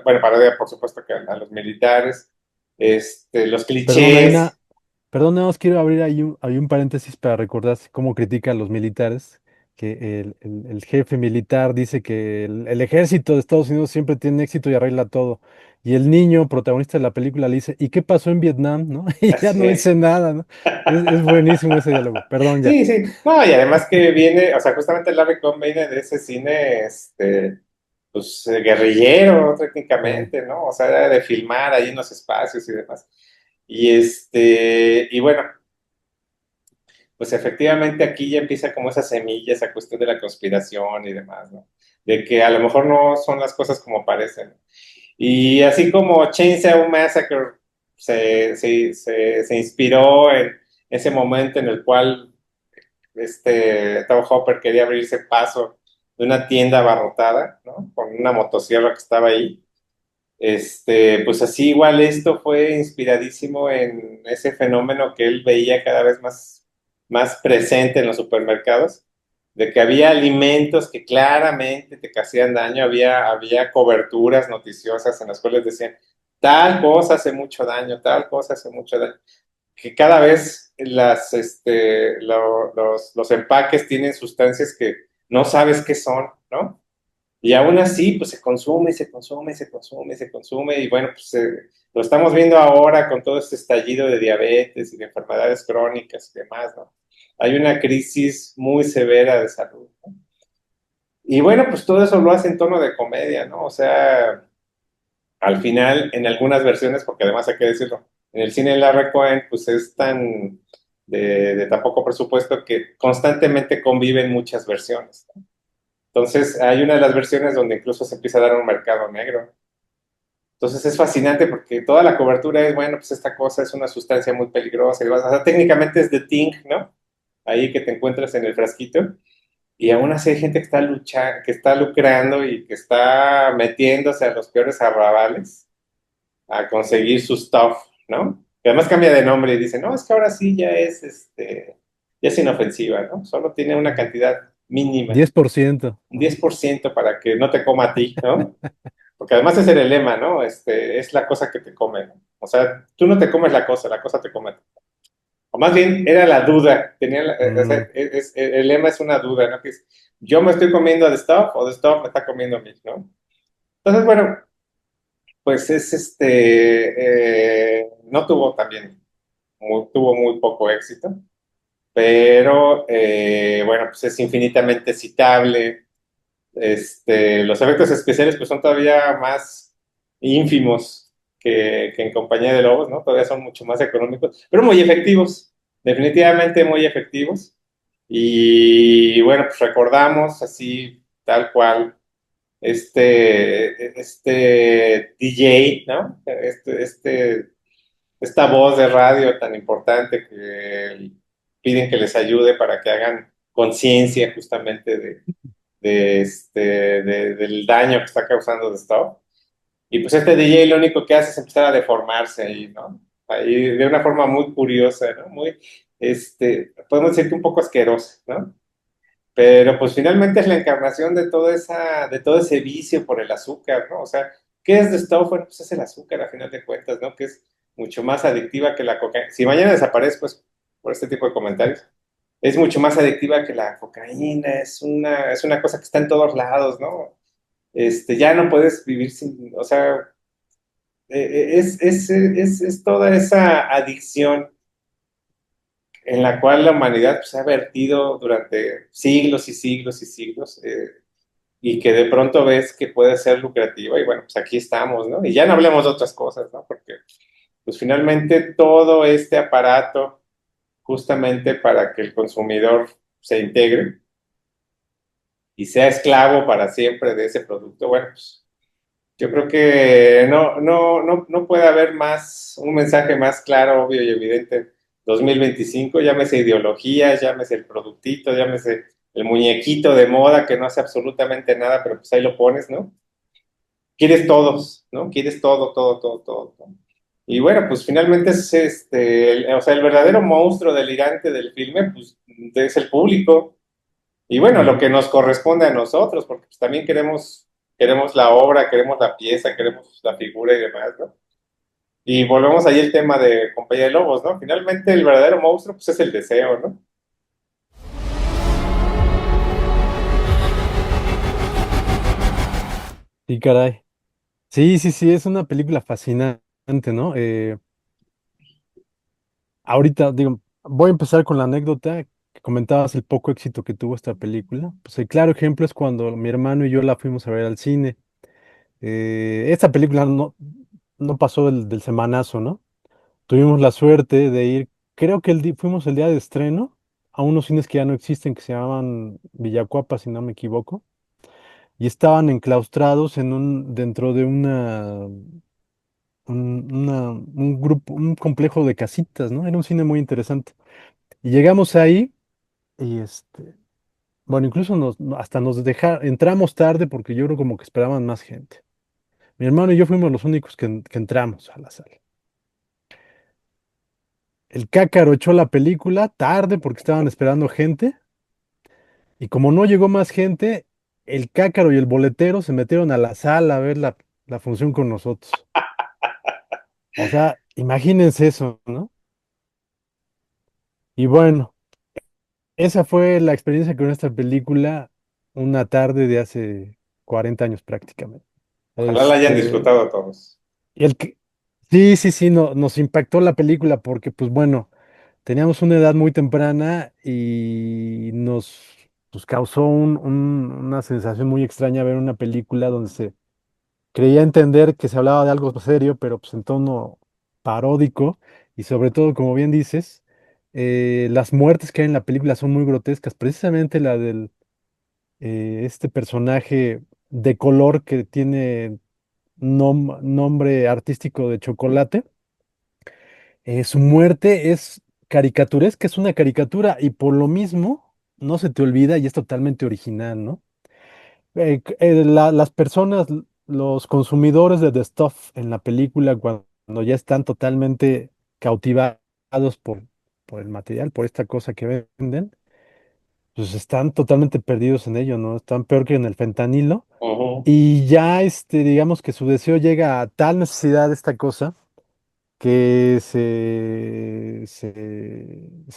bueno, parodia por supuesto que a los militares, los Perdón, clichés. perdón, nada más quiero abrir ahí un paréntesis para recordar cómo critica a los militares, que el jefe militar dice que el ejército de Estados Unidos siempre tiene éxito y arregla todo. Y el niño protagonista de la película le dice, ¿y qué pasó en Vietnam? ¿No? Y ya no Así. dice nada, ¿no? Es buenísimo ese diálogo. Perdón, ya. Sí, sí, no, y además que viene, o sea, justamente Larry Cohn viene de ese cine, pues, guerrillero Mm. técnicamente, ¿no? O sea, era de filmar ahí en los espacios y demás. Y bueno, pues efectivamente aquí ya empieza como esa semilla, esa cuestión de la conspiración y demás, ¿no? De que a lo mejor no son las cosas como parecen. Y así como Chainsaw Massacre se inspiró en ese momento en el cual Tom Hopper quería abrirse paso de una tienda abarrotada, ¿no? Con una motosierra que estaba ahí. Pues así igual esto fue inspiradísimo en ese fenómeno que él veía cada vez más presente en los supermercados, de que había alimentos que claramente te hacían daño, había coberturas noticiosas en las cuales decían, tal cosa hace mucho daño, tal cosa hace mucho daño, que cada vez los empaques tienen sustancias que no sabes qué son, ¿no? Y aún así, pues se consume y se consume y se consume y se consume. Y bueno, pues lo estamos viendo ahora con todo este estallido de diabetes y de enfermedades crónicas y demás, ¿no? Hay una crisis muy severa de salud, ¿no? Y bueno, pues todo eso lo hace en tono de comedia, ¿no? O sea, al final, en algunas versiones, porque además hay que decirlo, en el cine de Larry Cohen, pues es tan de tan poco presupuesto que constantemente conviven muchas versiones, ¿no? Entonces, hay una de las versiones donde incluso se empieza a dar un mercado negro. Entonces, es fascinante porque toda la cobertura es, bueno, pues esta cosa es una sustancia muy peligrosa y demás. O sea, técnicamente es de Ting, ¿no? Ahí que te encuentras en el frasquito. Y aún así hay gente que está luchando, que está lucrando y que está metiéndose a los peores arrabales a conseguir su stuff, ¿no? Que además cambia de nombre y dice, no, es que ahora sí ya es inofensiva, ¿no? Solo tiene una cantidad mínima, 10%. un 10% para que no te coma a ti, ¿no? Porque además ese es el lema, ¿no? Es la cosa que te come, ¿no? O sea, tú no te comes la cosa te come. O más bien era la duda, o Mm, sea, el lema es una duda, ¿no? Que es, yo me estoy comiendo de stuff o de stuff me está comiendo a mí, ¿no? Entonces, bueno, pues no tuvo también, tuvo muy poco éxito, pero bueno, pues es infinitamente citable. Los efectos especiales pues son todavía más ínfimos que en Compañía de Lobos, ¿no? Todavía son mucho más económicos, pero muy efectivos, definitivamente muy efectivos. Y bueno, pues recordamos así, tal cual, DJ, ¿no? Esta voz de radio tan importante que piden que les ayude para que hagan conciencia justamente del daño que está causando The Stop. Y pues este DJ lo único que hace es empezar a deformarse ahí, ¿no? Ahí de una forma muy curiosa, ¿no? Podemos decir que un poco asquerosa, ¿no? Pero pues finalmente es la encarnación de todo ese vicio por el azúcar, ¿no? O sea, ¿qué es The Stuff? Bueno, pues es el azúcar a final de cuentas, ¿no? Que es mucho más adictiva que la cocaína. Si mañana desaparezco pues, por este tipo de comentarios, es mucho más adictiva que la cocaína, es una cosa que está en todos lados, ¿no? Ya no puedes vivir sin, o sea, es toda esa adicción en la cual la humanidad pues, ha vertido durante siglos y siglos y siglos, y que de pronto ves que puede ser lucrativa, y bueno, pues aquí estamos, ¿no? Y ya no hablemos de otras cosas, ¿no? Porque pues finalmente todo este aparato, justamente para que el consumidor se integre y sea esclavo para siempre de ese producto, bueno, pues yo creo que no puede haber un mensaje más claro, obvio y evidente. 2025, llámese ideología, llámese el productito, llámese el muñequito de moda que no hace absolutamente nada, pero pues ahí lo pones, ¿no? Quieres todos, ¿no? Quieres todo, todo, todo, todo, todo. Y bueno, pues finalmente es o sea, el verdadero monstruo delirante del filme, pues es el público. Y bueno, lo ujú. que nos corresponde a nosotros, porque pues, también queremos la obra, queremos la pieza, queremos la figura y demás, ¿no? Y volvemos ahí al tema de Compañía de Lobos, ¿no? Finalmente el verdadero monstruo pues es el deseo, ¿no? Sí, caray. Sí, sí, sí, es una película fascinante, ¿no? Ahorita, digo, voy a empezar con la anécdota que comentabas el poco éxito que tuvo esta película. Pues el claro ejemplo es cuando mi hermano y yo la fuimos a ver al cine. Esta película no pasó del semanazo, ¿no? Tuvimos la suerte de ir, creo que fuimos el día de estreno a unos cines que ya no existen, que se llamaban Villacuapa, si no me equivoco, y estaban enclaustrados dentro de un grupo, un complejo de casitas, ¿no? Era un cine muy interesante. Y llegamos ahí y bueno, incluso hasta nos dejaron, entramos tarde porque yo creo como que esperaban más gente. Mi hermano y yo fuimos los únicos que entramos a la sala. El cácaro echó la película tarde porque estaban esperando gente. Y como no llegó más gente, el cácaro y el boletero se metieron a la sala a ver la función con nosotros. O sea, imagínense eso, ¿no? Y bueno, esa fue la experiencia con esta película una tarde de hace 40 años prácticamente. Ojalá la hayan Este, disfrutado todos. y sí, sí, sí, nos impactó la película porque, pues bueno, teníamos una edad muy temprana y nos pues, causó una sensación muy extraña ver una película donde se creía entender que se hablaba de algo serio, pero pues en tono paródico y sobre todo, como bien dices, las muertes que hay en la película son muy grotescas, precisamente este personaje de color que tiene nombre artístico de Chocolate. Su muerte es caricaturesca, es una caricatura y por lo mismo no se te olvida y es totalmente original, ¿no? Las personas, los consumidores de The Stuff en la película, cuando ya están totalmente cautivados por el material, por esta cosa que venden, pues están totalmente perdidos en ello, ¿no? Están peor que en el fentanilo. Ujú, Y ya, digamos que su deseo llega a tal necesidad de esta cosa que se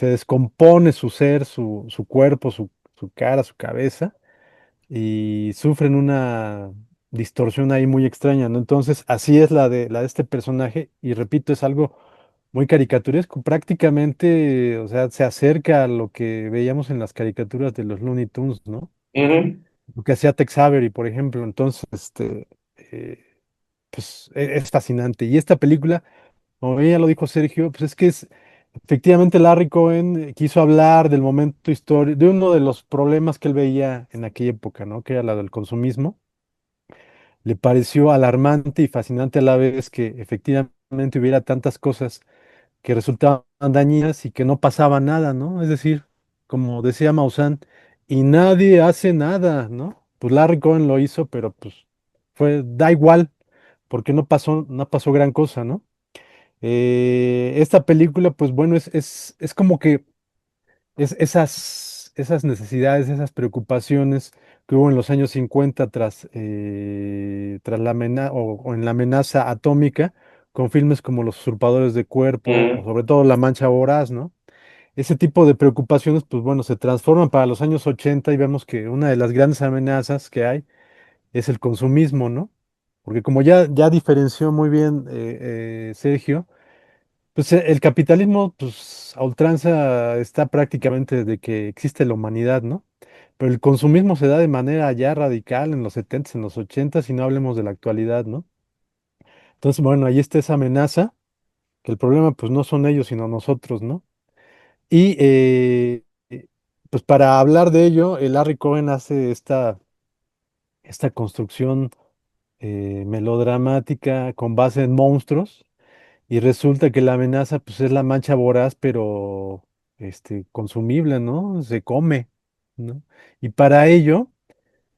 descompone su ser, su cuerpo, su cara, su cabeza, y sufren una distorsión ahí muy extraña, ¿no? Entonces, así es la de este personaje, y repito, es algo muy caricaturesco, prácticamente, o sea, se acerca a lo que veíamos en las caricaturas de los Looney Tunes, ¿no? ujú, Lo que hacía Tex Avery, por ejemplo, entonces, eh, pues es fascinante. Y esta película, como ya lo dijo Sergio, pues es que efectivamente Larry Cohen quiso hablar del momento histórico, de uno de los problemas que él veía en aquella época, ¿no? Que era la del consumismo. Le pareció alarmante y fascinante a la vez que efectivamente hubiera tantas cosas que resultaban dañinas y que no pasaba nada, ¿no? Es decir, como decía Maussan, y nadie hace nada, ¿no? Pues Larry Cohen lo hizo, pero pues da igual, porque no pasó gran cosa, ¿no? Esta película, pues bueno, es como que esas necesidades, esas preocupaciones que hubo en los años 50 tras o en la amenaza atómica, con filmes como Los Usurpadores de Cuerpo, o ujú, sobre todo La Mancha Voraz, ¿no? Ese tipo de preocupaciones, pues bueno, se transforman para los años 80 y vemos que una de las grandes amenazas que hay es el consumismo, ¿no? Porque como ya diferenció muy bien Sergio, pues el capitalismo, pues a ultranza está prácticamente desde que existe la humanidad, ¿no? Pero el consumismo se da de manera ya radical en los 70 en los 80 y no hablemos de la actualidad, ¿no? Entonces, bueno, ahí está esa amenaza, que el problema pues no son ellos, sino nosotros, ¿no? Y pues para hablar de ello, el Larry Cohen hace esta construcción melodramática con base en monstruos. Y resulta que la amenaza, pues, es la mancha voraz, pero consumible, ¿no? Se come, ¿no? Y para ello,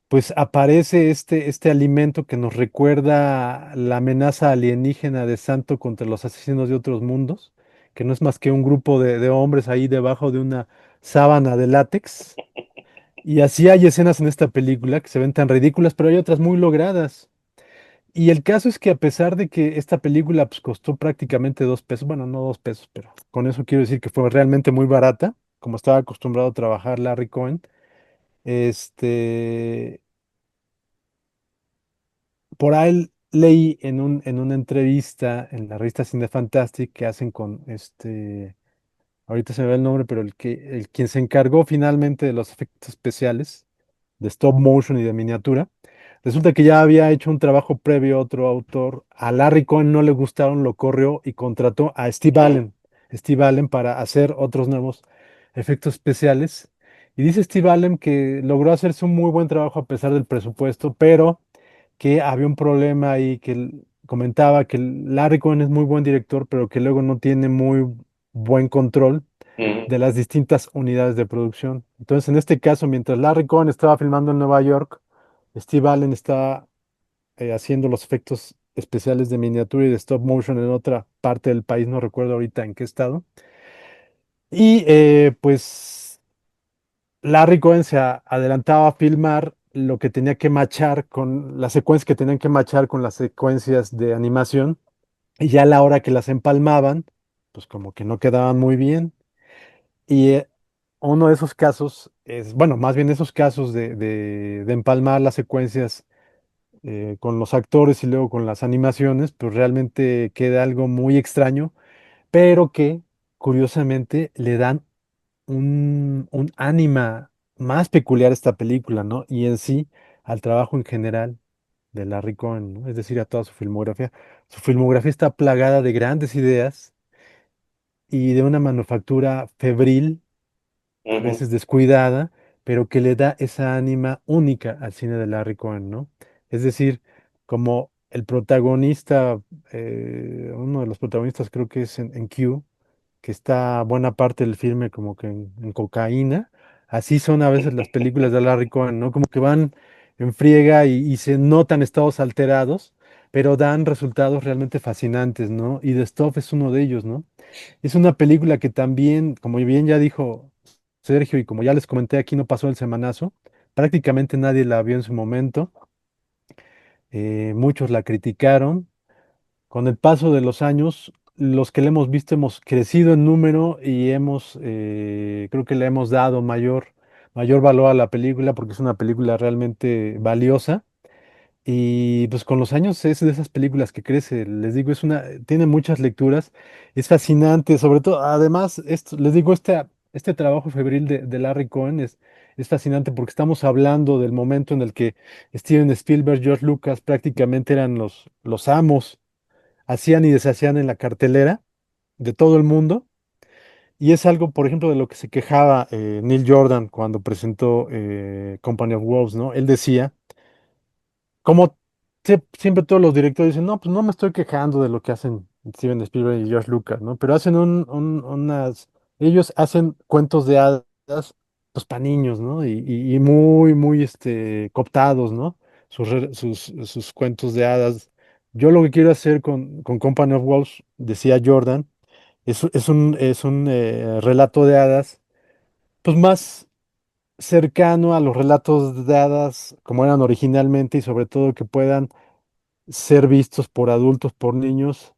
pues aparece este alimento que nos recuerda la amenaza alienígena de Santo contra los asesinos de otros mundos, que no es más que un grupo de hombres ahí debajo de una sábana de látex. Y así hay escenas en esta película que se ven tan ridículas, pero hay otras muy logradas. Y el caso es que a pesar de que esta película pues, costó prácticamente 2 pesos, bueno, no 2 pesos, pero con eso quiero decir que fue realmente muy barata, como estaba acostumbrado a trabajar Larry Cohen, este, por ahí leí en una entrevista en la revista Cine Fantastic que hacen con ahorita se me va el nombre, pero quien se encargó finalmente de los efectos especiales, de stop motion y de miniatura. Resulta que ya había hecho un trabajo previo otro autor. A Larry Cohen no le gustaron, lo corrió y contrató a Steve ujú, Allen. Steve Allen para hacer otros nuevos efectos especiales. Y dice Steve Allen que logró hacerse un muy buen trabajo a pesar del presupuesto, pero que había un problema ahí que él comentaba que Larry Cohen es muy buen director, pero que luego no tiene muy buen control ujú, de las distintas unidades de producción. Entonces, en este caso, mientras Larry Cohen estaba filmando en Nueva York, Steve Allen estaba haciendo los efectos especiales de miniatura y de stop motion en otra parte del país, no recuerdo ahorita en qué estado. Y pues Larry Cohen adelantaba a filmar lo que tenía que machar con las secuencias que tenían que machar con las secuencias de animación. Y ya a la hora que las empalmaban, pues como que no quedaban muy bien. Y uno de esos casos es, bueno, más bien esos casos de empalmar las secuencias con los actores y luego con las animaciones, pues realmente queda algo muy extraño, pero que curiosamente le dan un ánima más peculiar a esta película, ¿no? Y en sí al trabajo en general de Larry Cohen, ¿no? Es decir, a toda su filmografía. Su filmografía está plagada de grandes ideas y de una manufactura febril, a ujú. veces descuidada, pero que le da esa ánima única al cine de Larry Cohen, ¿no? Es decir, como el protagonista, uno de los protagonistas creo que es en Q, que está buena parte del filme como que en cocaína. Así son a veces las películas de Larry Cohen, ¿no? Como que van en friega y se notan estados alterados, pero dan resultados realmente fascinantes, ¿no? Y The Stuff es uno de ellos, ¿no? Es una película que también, como bien ya dijo Sergio, y como ya les comenté, aquí no pasó el semanazo, prácticamente nadie la vio en su momento, muchos la criticaron. Con el paso de los años, los que le hemos visto hemos crecido en número y creo que le hemos dado mayor valor a la película porque es una película realmente valiosa. Y pues con los años es de esas películas que crece, les digo, tiene muchas lecturas, es fascinante, sobre todo, además, les digo, este trabajo febril de Larry Cohen es fascinante porque estamos hablando del momento en el que Steven Spielberg, George Lucas prácticamente eran los amos, hacían y deshacían en la cartelera de todo el mundo. Y es algo, por ejemplo, de lo que se quejaba Neil Jordan cuando presentó Company of Wolves, ¿no? Él decía, como siempre todos los directores dicen, no, pues no me estoy quejando de lo que hacen Steven Spielberg y George Lucas, ¿no? Pero hacen ellos hacen cuentos de hadas, pues para niños, ¿no? Y muy, cooptados, ¿no? Sus cuentos de hadas. Yo lo que quiero hacer con Company of Wolves, decía Jordan, es un relato de hadas, pues más cercano a los relatos de hadas como eran originalmente y sobre todo que puedan ser vistos por adultos, por niños,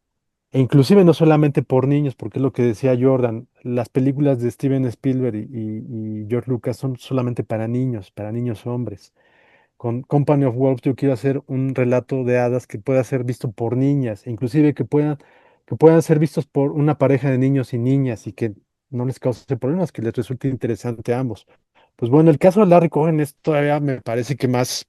e inclusive no solamente por niños, porque es lo que decía Jordan, las películas de Steven Spielberg y George Lucas son solamente para niños hombres. Con Company of Wolves yo quiero hacer un relato de hadas que pueda ser visto por niñas, e inclusive que puedan ser vistos por una pareja de niños y niñas y que no les cause problemas, que les resulte interesante a ambos. Pues bueno, el caso de Larry Cohen es todavía, me parece que más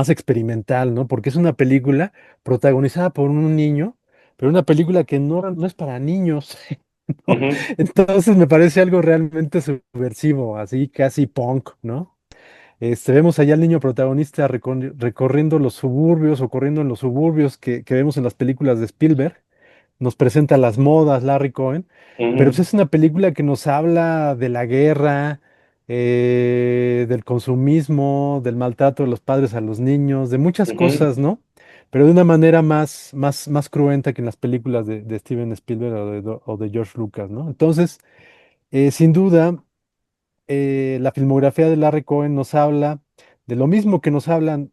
experimental, ¿no? Porque es una película protagonizada por un niño, pero una película que no es para niños, ¿no? Ujú, Entonces me parece algo realmente subversivo, así casi punk, ¿no? Vemos allá al niño protagonista recorriendo los suburbios o corriendo en los suburbios que vemos en las películas de Spielberg. Nos presenta las modas, Larry Cohen, pero pues ujú, es una película que nos habla de la guerra, del consumismo, del maltrato de los padres a los niños, de muchas ujú. cosas, ¿no? Pero de una manera más cruenta que en las películas de Steven Spielberg o de George Lucas, ¿no? Entonces, sin duda la filmografía de Larry Cohen nos habla de lo mismo que nos hablan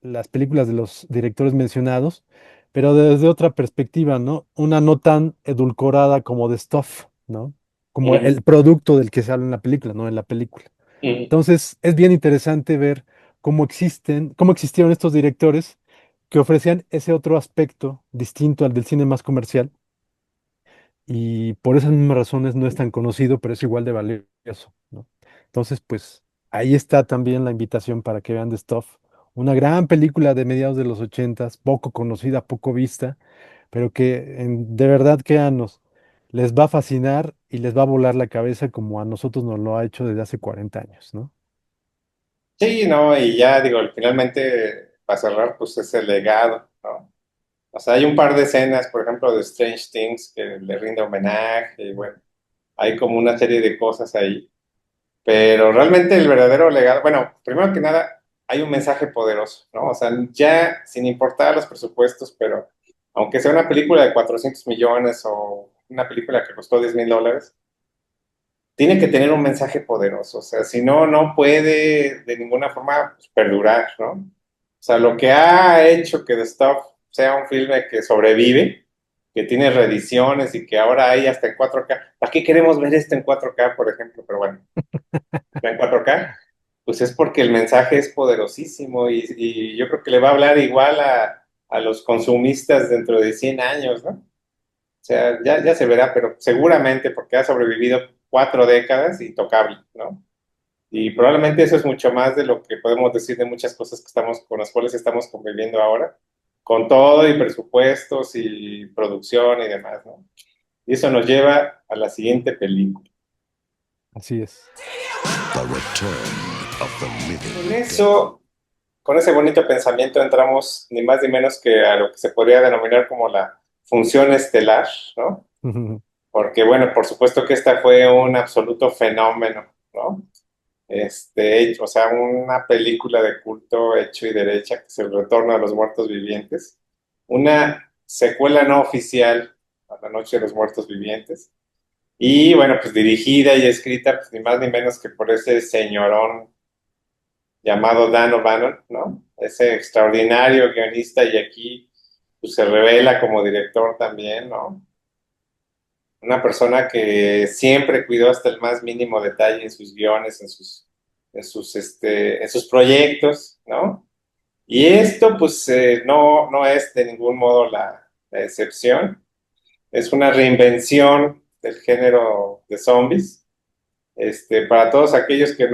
las películas de los directores mencionados, pero desde otra perspectiva, ¿no? Una no tan edulcorada como The Stuff, ¿no? Como Ujú, el producto del que se habla en la película, ¿no? En la película. ujú. Entonces, es bien interesante ver cómo existieron estos directores que ofrecían ese otro aspecto distinto al del cine más comercial y por esas mismas razones no es tan conocido, pero es igual de valioso, ¿no? Entonces, pues ahí está también la invitación para que vean The Stuff, una gran película de mediados de los ochentas, poco conocida, poco vista, pero que de verdad, créanos, les va a fascinar y les va a volar la cabeza como a nosotros nos lo ha hecho desde hace 40 años, ¿no? Sí, no, y ya digo, finalmente, para cerrar, pues es el legado, ¿no? O sea, hay un par de escenas, por ejemplo, de Strange Things, que le rinde homenaje, y bueno, hay como una serie de cosas ahí. Pero realmente el verdadero legado, bueno, primero que nada, hay un mensaje poderoso, ¿no? O sea, ya sin importar los presupuestos, pero aunque sea una película de 400 millones o una película que costó $10,000, tiene que tener un mensaje poderoso. O sea, si no, no puede de ninguna forma pues, perdurar, ¿no? O sea, lo que ha hecho que The Stuff sea un filme que sobrevive, que tiene reediciones y que ahora hay hasta en 4K. ¿Para qué queremos ver esto en 4K, por ejemplo? Pero bueno, está en 4K, pues es porque el mensaje es poderosísimo y yo creo que le va a hablar igual a los consumistas dentro de 100 años, ¿no? O sea, ya se verá, pero seguramente porque ha sobrevivido 4 décadas y tocable, ¿no? Y probablemente eso es mucho más de lo que podemos decir de muchas cosas que estamos, con las cuales estamos conviviendo ahora, con todo y presupuestos y producción y demás, ¿no? Y eso nos lleva a la siguiente película. Así es. The return of the living Con dead. eso, con ese bonito pensamiento entramos ni más ni menos que a lo que se podría denominar como la función estelar, ¿no? Porque, bueno, por supuesto que esta fue un absoluto fenómeno, ¿no? O sea, una película de culto hecho y derecha, que es El Retorno a los Muertos Vivientes. Una secuela no oficial a La Noche de los Muertos Vivientes. Y, bueno, pues dirigida y escrita, pues ni más ni menos que por ese señorón llamado Dan O'Bannon, ¿no? Ese extraordinario guionista y aquí pues, se revela como director también, ¿no? Una persona que siempre cuidó hasta el más mínimo detalle en sus guiones, en sus proyectos, ¿no? Y esto, pues, no es de ningún modo la excepción. Es una reinvención del género de zombies. Para todos aquellos que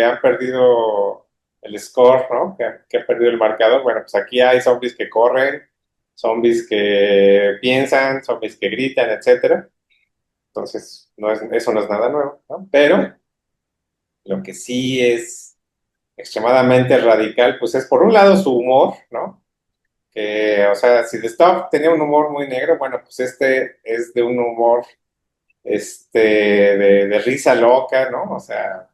han perdido el score, ¿no? Que han perdido el marcador, bueno, pues aquí hay zombies que corren, zombies que piensan, zombies que gritan, etcétera. Entonces, eso no es nada nuevo, ¿no? Pero lo que sí es extremadamente radical, pues es por un lado su humor, ¿no? Que, o sea, si The Stuff tenía un humor muy negro, bueno, pues este es de un humor, de risa loca, ¿no? O sea,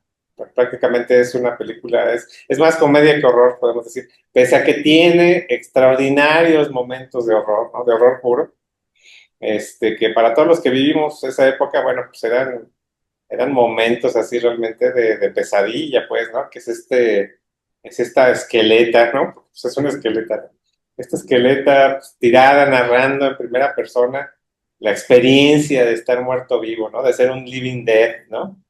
prácticamente es una película, es más comedia que horror, podemos decir, pese a que tiene extraordinarios momentos de horror, ¿no? De horror puro, que para todos los que vivimos esa época, bueno, pues eran momentos así realmente de pesadilla, pues, ¿no? Que es esta esqueleta, ¿no? Pues es una esqueleta, ¿no? Esta esqueleta pues, tirada, narrando en primera persona la experiencia de estar muerto vivo, ¿no? De ser un living dead, ¿no?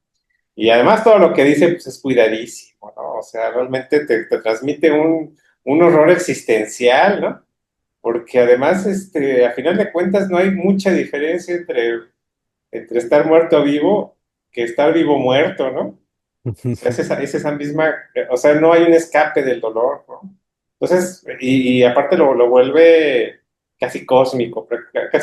Y además todo lo que dice, pues es cuidadísimo, ¿no? O sea, realmente te transmite un horror existencial, ¿no? Porque además, a final de cuentas, no hay mucha diferencia entre estar muerto vivo que estar vivo muerto, ¿no? O sea, es esa misma, o sea, no hay un escape del dolor, ¿no? Entonces, y aparte lo vuelve casi cósmico,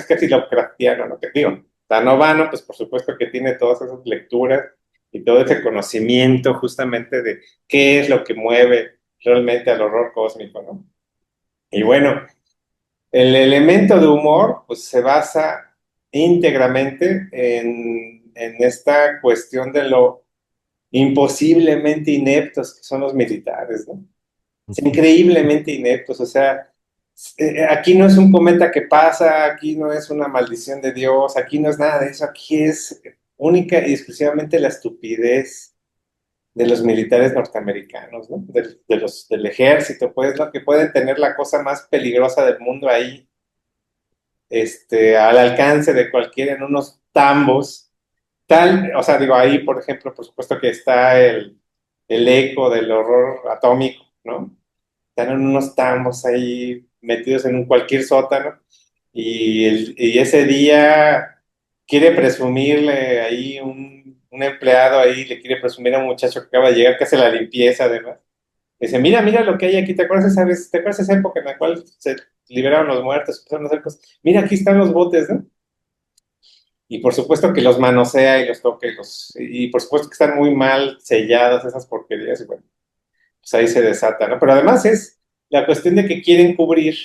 casi Lovecraftiano, ¿no? Que digo, Tanovano, pues por supuesto que tiene todas esas lecturas y todo ese conocimiento justamente de qué es lo que mueve realmente al horror cósmico, ¿no? Y bueno, el elemento de humor, pues se basa íntegramente en esta cuestión de lo imposiblemente ineptos que son los militares, ¿no? Es increíblemente ineptos, o sea, aquí no es un cometa que pasa, aquí no es una maldición de Dios, aquí no es nada de eso, aquí es única y exclusivamente la estupidez de los militares norteamericanos, ¿no? Del ejército, pues, ¿no? Que pueden tener la cosa más peligrosa del mundo ahí, al alcance de cualquiera en unos tambos, o sea, digo, ahí, por ejemplo, por supuesto que está el eco del horror atómico, ¿no? Están en unos tambos ahí metidos en cualquier sótano y ese día quiere presumirle ahí un empleado ahí, le quiere presumir a un muchacho que acaba de llegar, que hace la limpieza además. Dice, mira lo que hay aquí, ¿te acuerdas esa vez? ¿Te acuerdas esa época en la cual se liberaron los muertos, empezaron a hacer cosas? Mira, aquí están los botes, ¿no? Y por supuesto que los manosea y los toca y por supuesto que están muy mal selladas esas porquerías y bueno, pues ahí se desata, ¿no? Pero además es la cuestión de que quieren cubrir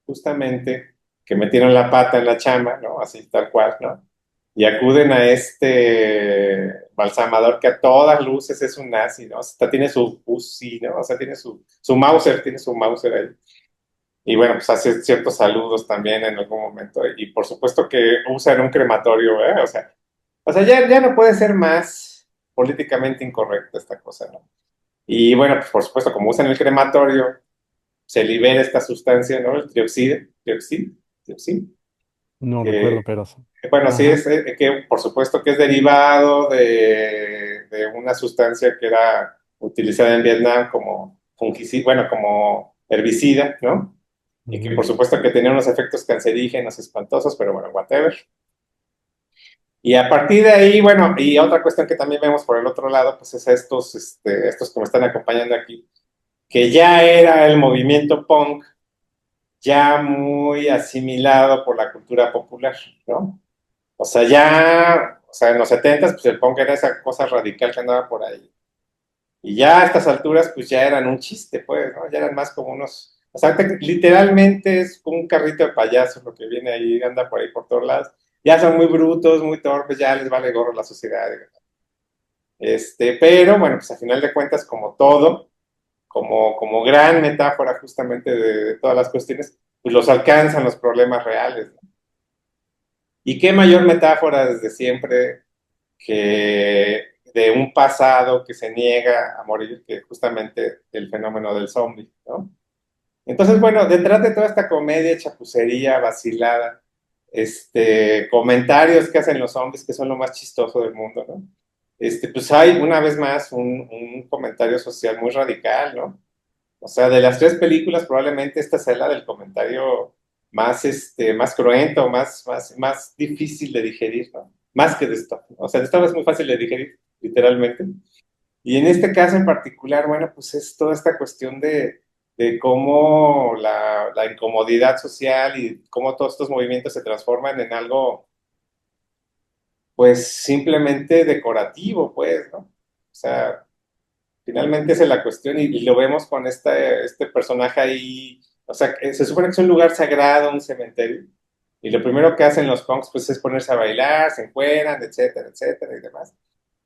justamente que metieron la pata en la chamba, ¿no? Así tal cual, ¿no? Y acuden a este balsamador que a todas luces es un nazi, ¿no? Hasta tiene su Uzi, ¿no? O sea, tiene su Mauser ahí. Y bueno, pues hace ciertos saludos también en algún momento. Y por supuesto que usan un crematorio, ¿eh? O sea ya no puede ser más políticamente incorrecta esta cosa, ¿no? Y bueno, pues por supuesto, como usan el crematorio, se libera esta sustancia, ¿no? El trioxid. No Eh, recuerdo, pero bueno, sí, ajá. es que por supuesto que es derivado de una sustancia que era utilizada en Vietnam como fungicida, bueno, como herbicida, ¿no? Y que Ujú. por supuesto que tenía unos efectos cancerígenos espantosos, pero bueno, whatever. Y a partir de ahí, bueno, y otra cuestión que también vemos por el otro lado, pues es estos que me están acompañando aquí, que ya era el movimiento punk, ya muy asimilado por la cultura popular, ¿no? O sea, sea, en los 70 pues el punk era esa cosa radical que andaba por ahí. Y ya a estas alturas, pues ya eran un chiste, pues, ¿no? Ya eran más como unos, o sea, literalmente es como un carrito de payasos lo que viene ahí, anda por ahí por todos lados. Ya son muy brutos, muy torpes, ya les vale gorro la sociedad. Pero bueno, pues a final de cuentas, como todo, como gran metáfora justamente de todas las cuestiones, pues los alcanzan los problemas reales, ¿no? Y qué mayor metáfora desde siempre que de un pasado que se niega a morir, que justamente el fenómeno del zombie, ¿no? Entonces, bueno, detrás de toda esta comedia, chapucería, vacilada, comentarios que hacen los zombies, que son lo más chistoso del mundo, ¿no? Pues hay una vez más un comentario social muy radical, ¿no? O sea, de las tres películas, probablemente esta sea la del comentario más, más cruento, más difícil de digerir, ¿no? Más que de esto. O sea, de esto es muy fácil de digerir, literalmente. Y en este caso en particular, bueno, pues es toda esta cuestión de cómo la incomodidad social y cómo todos estos movimientos se transforman en algo, pues simplemente decorativo, pues, ¿no? O sea, finalmente esa es la cuestión y lo vemos con este personaje ahí, o sea, que se supone que es un lugar sagrado, un cementerio, y lo primero que hacen los punks pues es ponerse a bailar, se encueran, etcétera, etcétera y demás.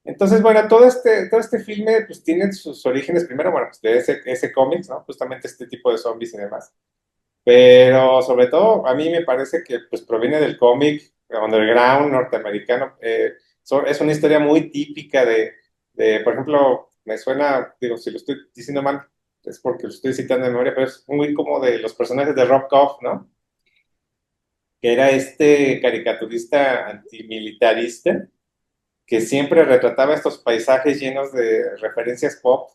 Entonces, bueno, todo este filme pues tiene sus orígenes primero, bueno, pues de ese cómics, ¿no? Justamente este tipo de zombies y demás. Pero sobre todo a mí me parece que pues proviene del cómic underground norteamericano. Es una historia muy típica por ejemplo, me suena, digo, si lo estoy diciendo mal, es porque lo estoy citando de memoria, pero es muy como de los personajes de Rob Koff, ¿no? Que era este caricaturista antimilitarista que siempre retrataba estos paisajes llenos de referencias pop,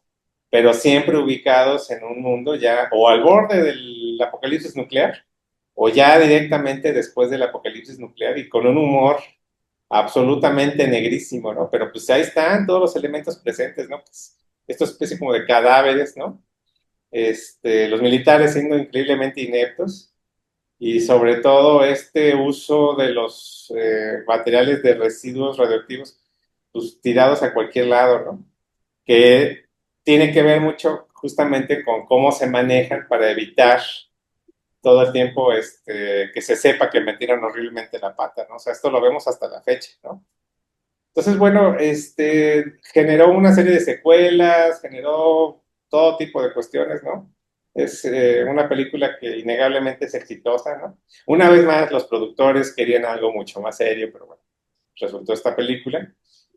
pero siempre ubicados en un mundo ya o al borde del apocalipsis nuclear o ya directamente después del apocalipsis nuclear y con un humor absolutamente negrísimo, ¿no? Pero pues ahí están todos los elementos presentes, ¿no? Pues, esta especie como de cadáveres, ¿no? Los militares siendo increíblemente ineptos y sobre todo este uso de los materiales de residuos radioactivos pues, tirados a cualquier lado, ¿no? Que tiene que ver mucho justamente con cómo se manejan para evitar todo el tiempo que se sepa que metieron horriblemente la pata, ¿no? O sea, esto lo vemos hasta la fecha, ¿no? Entonces, bueno, generó una serie de secuelas, generó todo tipo de cuestiones, ¿no? Es una película que innegablemente es exitosa, ¿no? Una vez más, los productores querían algo mucho más serio, pero bueno, resultó esta película.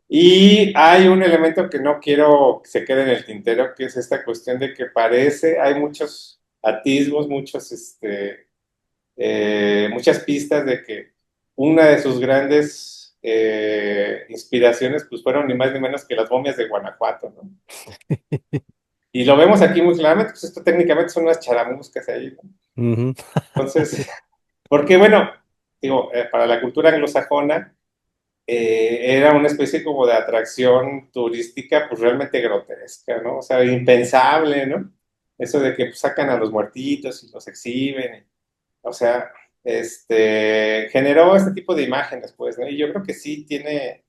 Y hay un elemento que no quiero que se quede en el tintero, que es esta cuestión de que parece, hay muchos atisbos, muchas pistas de que una de sus grandes inspiraciones pues fueron ni más ni menos que las momias de Guanajuato, ¿no? Y lo vemos aquí muy claramente, pues esto técnicamente son unas charamuscas ahí, ¿no? Ujú. Entonces, porque bueno, digo, para la cultura anglosajona era una especie como de atracción turística pues realmente grotesca, ¿no? O sea, impensable, ¿no? Eso de que pues, sacan a los muertitos y los exhiben, o sea, generó este tipo de imágenes, pues, ¿no? Y yo creo que sí tiene,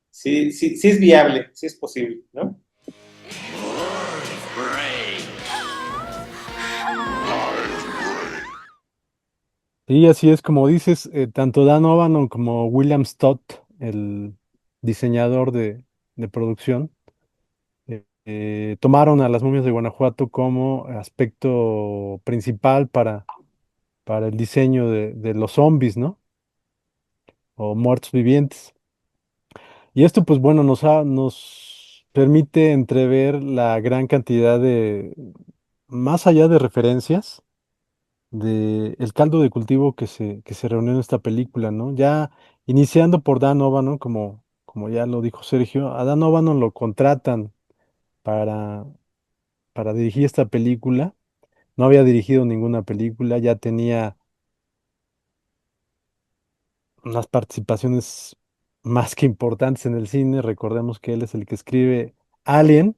sí es viable, sí es posible, ¿no? Sí, así es como dices, tanto Dan O'Bannon como William Stott, el diseñador de producción, tomaron a las momias de Guanajuato como aspecto principal para el diseño de los zombies, ¿no? O muertos vivientes. Y esto, pues bueno, nos permite entrever la gran cantidad más allá de referencias, de el caldo de cultivo que se reunió en esta película, ¿no? Ya iniciando por Dan O'Bannon, como ya lo dijo Sergio, a Dan O'Bannon lo contratan para, para dirigir esta película. No había dirigido ninguna película, ya tenía unas participaciones más que importantes en el cine. Recordemos que él es el que escribe Alien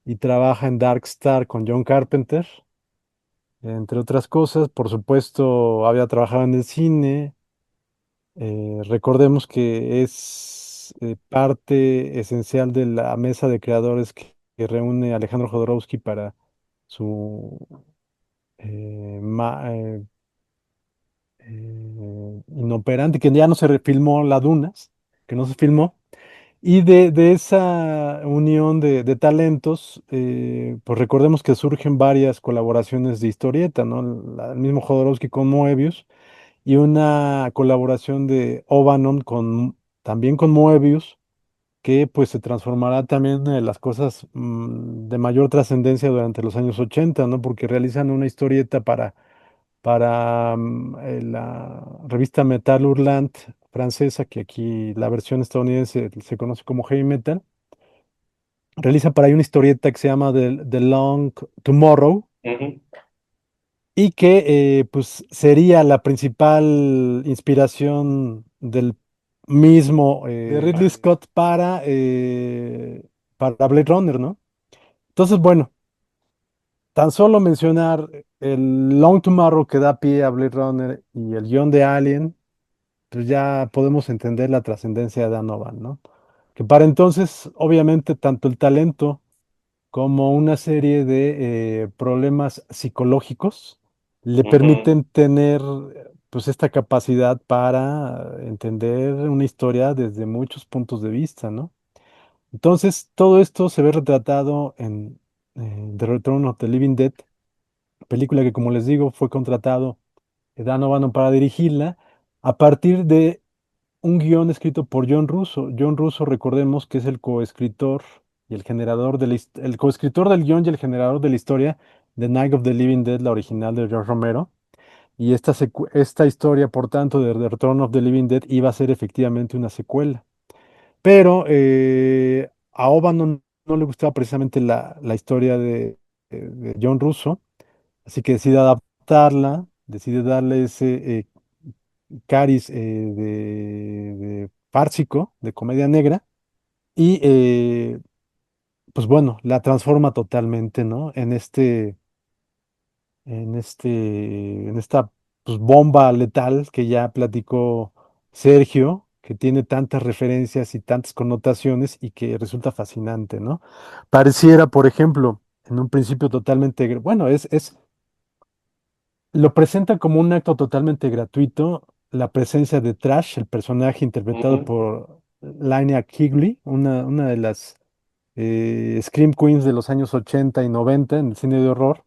y trabaja en Dark Star con John Carpenter, entre otras cosas. Por supuesto, había trabajado en el cine. Recordemos que es es parte esencial de la mesa de creadores que reúne Alejandro Jodorowsky para su inoperante, que ya no se refilmó La Dunas, que no se filmó. Y de esa unión de talentos, pues recordemos que surgen varias colaboraciones de historieta, ¿no? El mismo Jodorowsky con Moebius y una colaboración de O'Bannon también con Moebius, que pues se transformará también en las cosas de mayor trascendencia durante los años 80, ¿no? Porque realizan una historieta para la revista Metal Hurlant francesa, que aquí la versión estadounidense se conoce como Heavy Metal. Realiza para ahí una historieta que se llama The Long Tomorrow Ujú, y que pues sería la principal inspiración del mismo de Ridley Scott para Blade Runner, ¿no? Entonces, bueno, tan solo mencionar el Long Tomorrow que da pie a Blade Runner y el guión de Alien, pues ya podemos entender la trascendencia de Dan Novan, ¿no? Que para entonces, obviamente, tanto el talento como una serie de problemas psicológicos le ujú, permiten tener pues esta capacidad para entender una historia desde muchos puntos de vista, ¿no? Entonces, todo esto se ve retratado en The Return of the Living Dead, película que, como les digo, fue contratado Dan O'Bannon para dirigirla a partir de un guión escrito por John Russo. John Russo, recordemos que es el coescritor y el generador el coescritor del guión y el generador de la historia de Night of the Living Dead, la original de George Romero. Y esta historia, por tanto, de The Return of the Living Dead iba a ser efectivamente una secuela. Pero a O'Bannon no le gustaba precisamente la historia de John Russo, así que decide adaptarla, decide darle ese cariz de fársico, de comedia negra, y pues bueno, la transforma totalmente, ¿no? En esta pues, bomba letal que ya platicó Sergio, que tiene tantas referencias y tantas connotaciones y que resulta fascinante, ¿no? Pareciera, por ejemplo, en un principio totalmente, bueno, lo presenta como un acto totalmente gratuito la presencia de Trash, el personaje interpretado ujú, por Linnea Quigley, una de las Scream Queens de los años 80 y 90 en el cine de horror.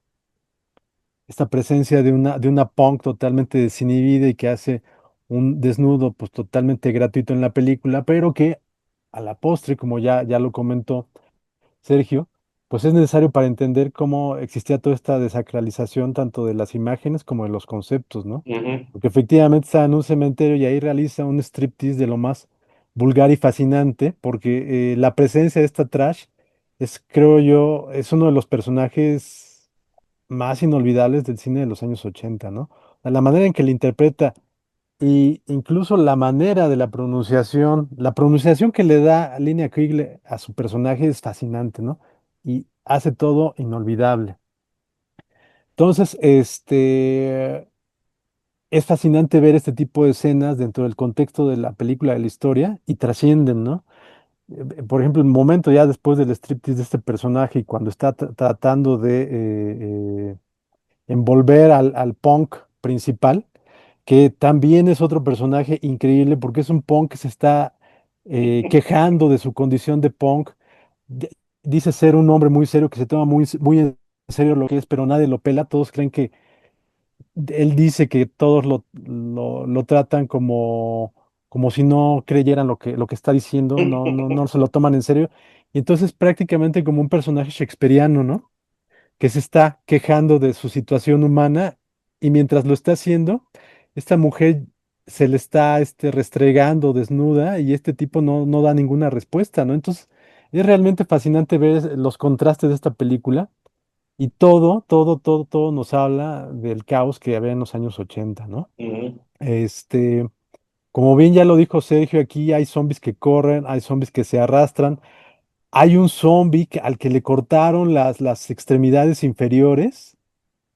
Esta presencia de una punk totalmente desinhibida y que hace un desnudo pues totalmente gratuito en la película, pero que a la postre, como ya lo comentó Sergio, pues es necesario para entender cómo existía toda esta desacralización tanto de las imágenes como de los conceptos, ¿no? ujú, Porque efectivamente está en un cementerio y ahí realiza un striptease de lo más vulgar y fascinante, porque la presencia de esta trash creo yo, es uno de los personajes más inolvidables del cine de los años 80, ¿no? La manera en que le interpreta y incluso la manera de la pronunciación que le da Linnea Quigley a su personaje es fascinante, ¿no? Y hace todo inolvidable. Entonces, es fascinante ver este tipo de escenas dentro del contexto de la película, de la historia, y trascienden, ¿no? Por ejemplo, el momento ya después del striptease de este personaje y cuando está tratando de envolver al punk principal, que también es otro personaje increíble porque es un punk que se está quejando de su condición de punk. D- Dice ser un hombre muy serio que se toma muy en serio lo que es, pero nadie lo pela. Todos creen que él dice que todos lo tratan como si no creyeran lo que está diciendo, no se lo toman en serio. Y entonces prácticamente como un personaje shakespeariano, ¿no? Que se está quejando de su situación humana y mientras lo está haciendo, esta mujer se le está restregando desnuda y este tipo no da ninguna respuesta, ¿no? Entonces, es realmente fascinante ver los contrastes de esta película y todo nos habla del caos que había en los años 80, ¿no? ujú, Este, como bien ya lo dijo Sergio, aquí hay zombies que corren, hay zombies que se arrastran, hay un zombie al que le cortaron las extremidades inferiores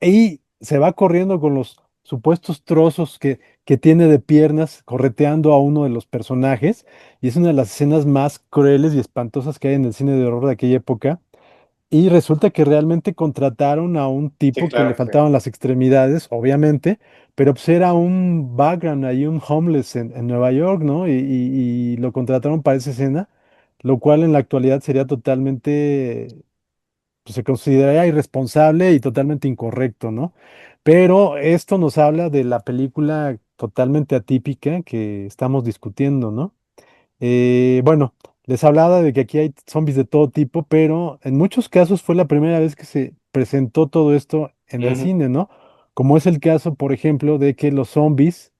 y se va corriendo con los supuestos trozos que tiene de piernas correteando a uno de los personajes. Y es una de las escenas más crueles y espantosas que hay en el cine de horror de aquella época. Y resulta que realmente contrataron a un Sí, tipo que le claro, sí. faltaban las extremidades, obviamente, pero pues era un background ahí, un homeless en Nueva York, ¿no? Y lo contrataron para esa escena, lo cual en la actualidad sería totalmente, pues se consideraría irresponsable y totalmente incorrecto, ¿no? Pero esto nos habla de la película totalmente atípica que estamos discutiendo, ¿no? Bueno, les hablaba de que aquí hay zombies de todo tipo, pero en muchos casos fue la primera vez que se presentó todo esto en el Ujú. cine, ¿no? Como es el caso, por ejemplo, de que los zombies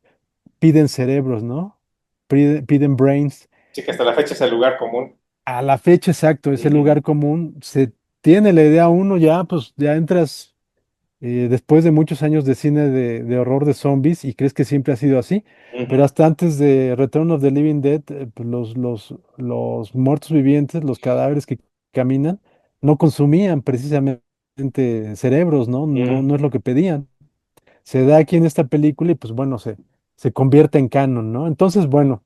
piden cerebros, ¿no? Piden brains. Sí, que hasta la fecha es el lugar común. A la fecha exacto, es el Ujú, lugar común. Se tiene la idea uno ya, pues ya entras después de muchos años de cine de horror de zombies y crees que siempre ha sido así, pero ujú, hasta antes de Return of the Living Dead, pues, los muertos vivientes, los cadáveres que caminan, no consumían precisamente cerebros, ¿no? No, ujú. no es lo que pedían. Se da aquí en esta película y pues bueno, se convierte en canon, ¿no? Entonces, bueno,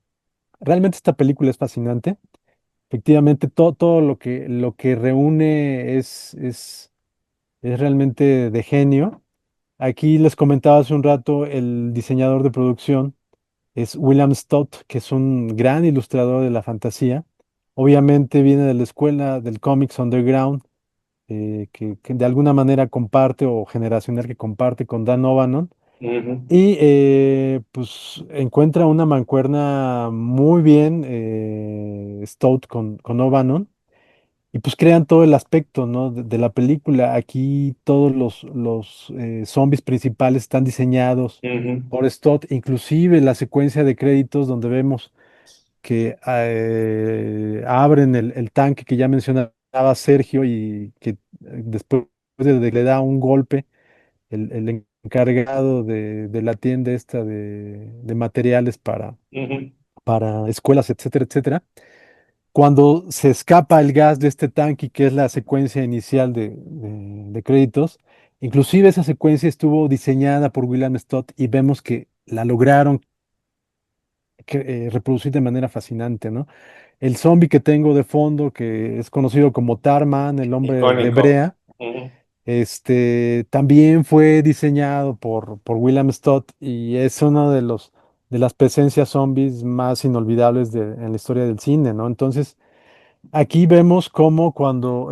realmente esta película es fascinante. Efectivamente, todo lo que reúne es realmente de genio. Aquí les comentaba hace un rato, el diseñador de producción es William Stott, que es un gran ilustrador de la fantasía. Obviamente viene de la escuela del Comics Underground, que de alguna manera comparte o generacional que comparte con Dan O'Bannon. Ujú, Y pues encuentra una mancuerna muy bien Stott con O'Bannon y pues crean todo el aspecto, ¿no? de la película. Aquí todos los zombies principales están diseñados ujú, por Stott, inclusive la secuencia de créditos donde vemos que abren el tanque que ya mencionaba Sergio y que después de que le da un golpe el encargado de la tienda esta de materiales ujú, para escuelas, etcétera, etcétera, cuando se escapa el gas de este tanque, que es la secuencia inicial de créditos, inclusive esa secuencia estuvo diseñada por William Stott y vemos que la lograron reproducir de manera fascinante, ¿no? El zombie que tengo de fondo, que es conocido como Tarman, el hombre de icónico. brea, Ujú, también fue diseñado por William Stott y es uno de las presencias zombies más inolvidables en la historia del cine, ¿no? Entonces, aquí vemos cómo cuando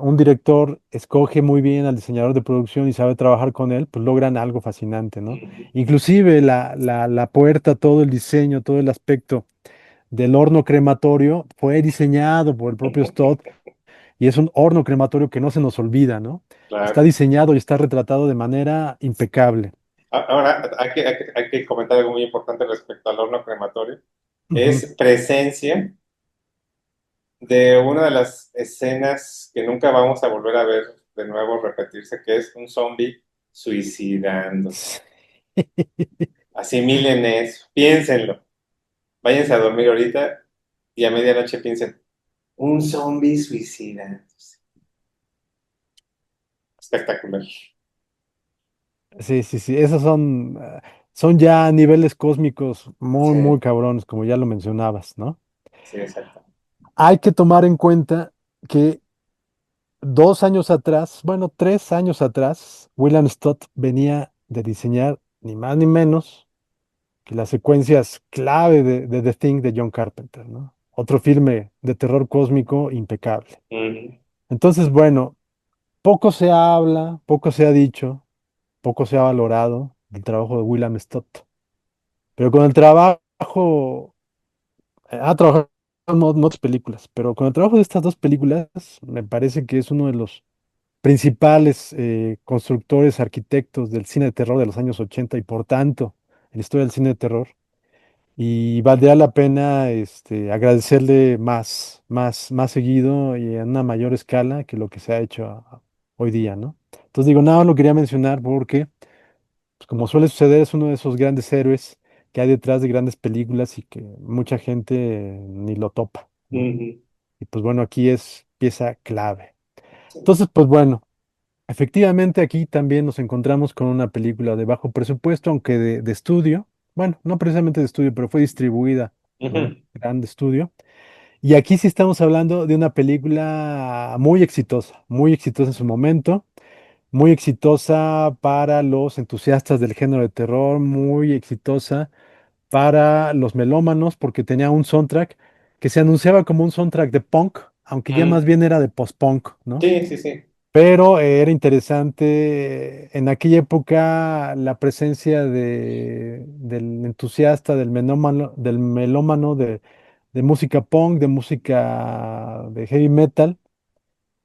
un director escoge muy bien al diseñador de producción y sabe trabajar con él, pues logran algo fascinante, ¿no? ujú. Inclusive la puerta, todo el diseño, todo el aspecto del horno crematorio fue diseñado por el propio Stott y es un horno crematorio que no se nos olvida, ¿no? Está Claro. diseñado y está retratado de manera impecable. Ahora, hay que comentar algo muy importante respecto al horno crematorio. Ujú. Es presencia de una de las escenas que nunca vamos a volver a ver de nuevo repetirse, que es un zombie suicidándose. Asimilen eso, piénsenlo. Váyanse a dormir ahorita y a medianoche piensen, un zombie suicidándose. Espectacular. Sí, sí, sí, esos son ya niveles cósmicos muy, Sí, muy cabrones, como ya lo mencionabas, ¿no? sí, exacto. Hay que tomar en cuenta que 2 años atrás, bueno, 3 años atrás, William Stott venía de diseñar ni más ni menos que las secuencias clave de The Thing de John Carpenter, ¿no? Otro filme de terror cósmico impecable. Ujú, Entonces, bueno, poco se habla, poco se ha dicho, poco se ha valorado el trabajo de William Stott. Pero con el trabajo, ha trabajado en otras películas, pero con el trabajo de estas dos películas, me parece que es uno de los principales constructores, arquitectos del cine de terror de los años 80 y por tanto, en la historia del cine de terror. Y valdría la pena agradecerle más seguido y en una mayor escala que lo que se ha hecho hoy día, ¿no? Entonces digo, nada, lo quería mencionar porque, pues, como suele suceder, es uno de esos grandes héroes que hay detrás de grandes películas y que mucha gente ni lo topa, ¿no? ujú. Y pues bueno, aquí es pieza clave. Sí. Entonces, pues bueno. Efectivamente, aquí también nos encontramos con una película de bajo presupuesto, aunque de estudio. Bueno, no precisamente de estudio, pero fue distribuida por un Ujú. gran estudio. Y aquí sí estamos hablando de una película muy exitosa en su momento, muy exitosa para los entusiastas del género de terror, muy exitosa para los melómanos, porque tenía un soundtrack que se anunciaba como un soundtrack de punk, aunque ya más Mm. bien era de post-punk, ¿no? Sí, sí, sí. Pero era interesante en aquella época la presencia del entusiasta, del melómano de música punk, de música de heavy metal.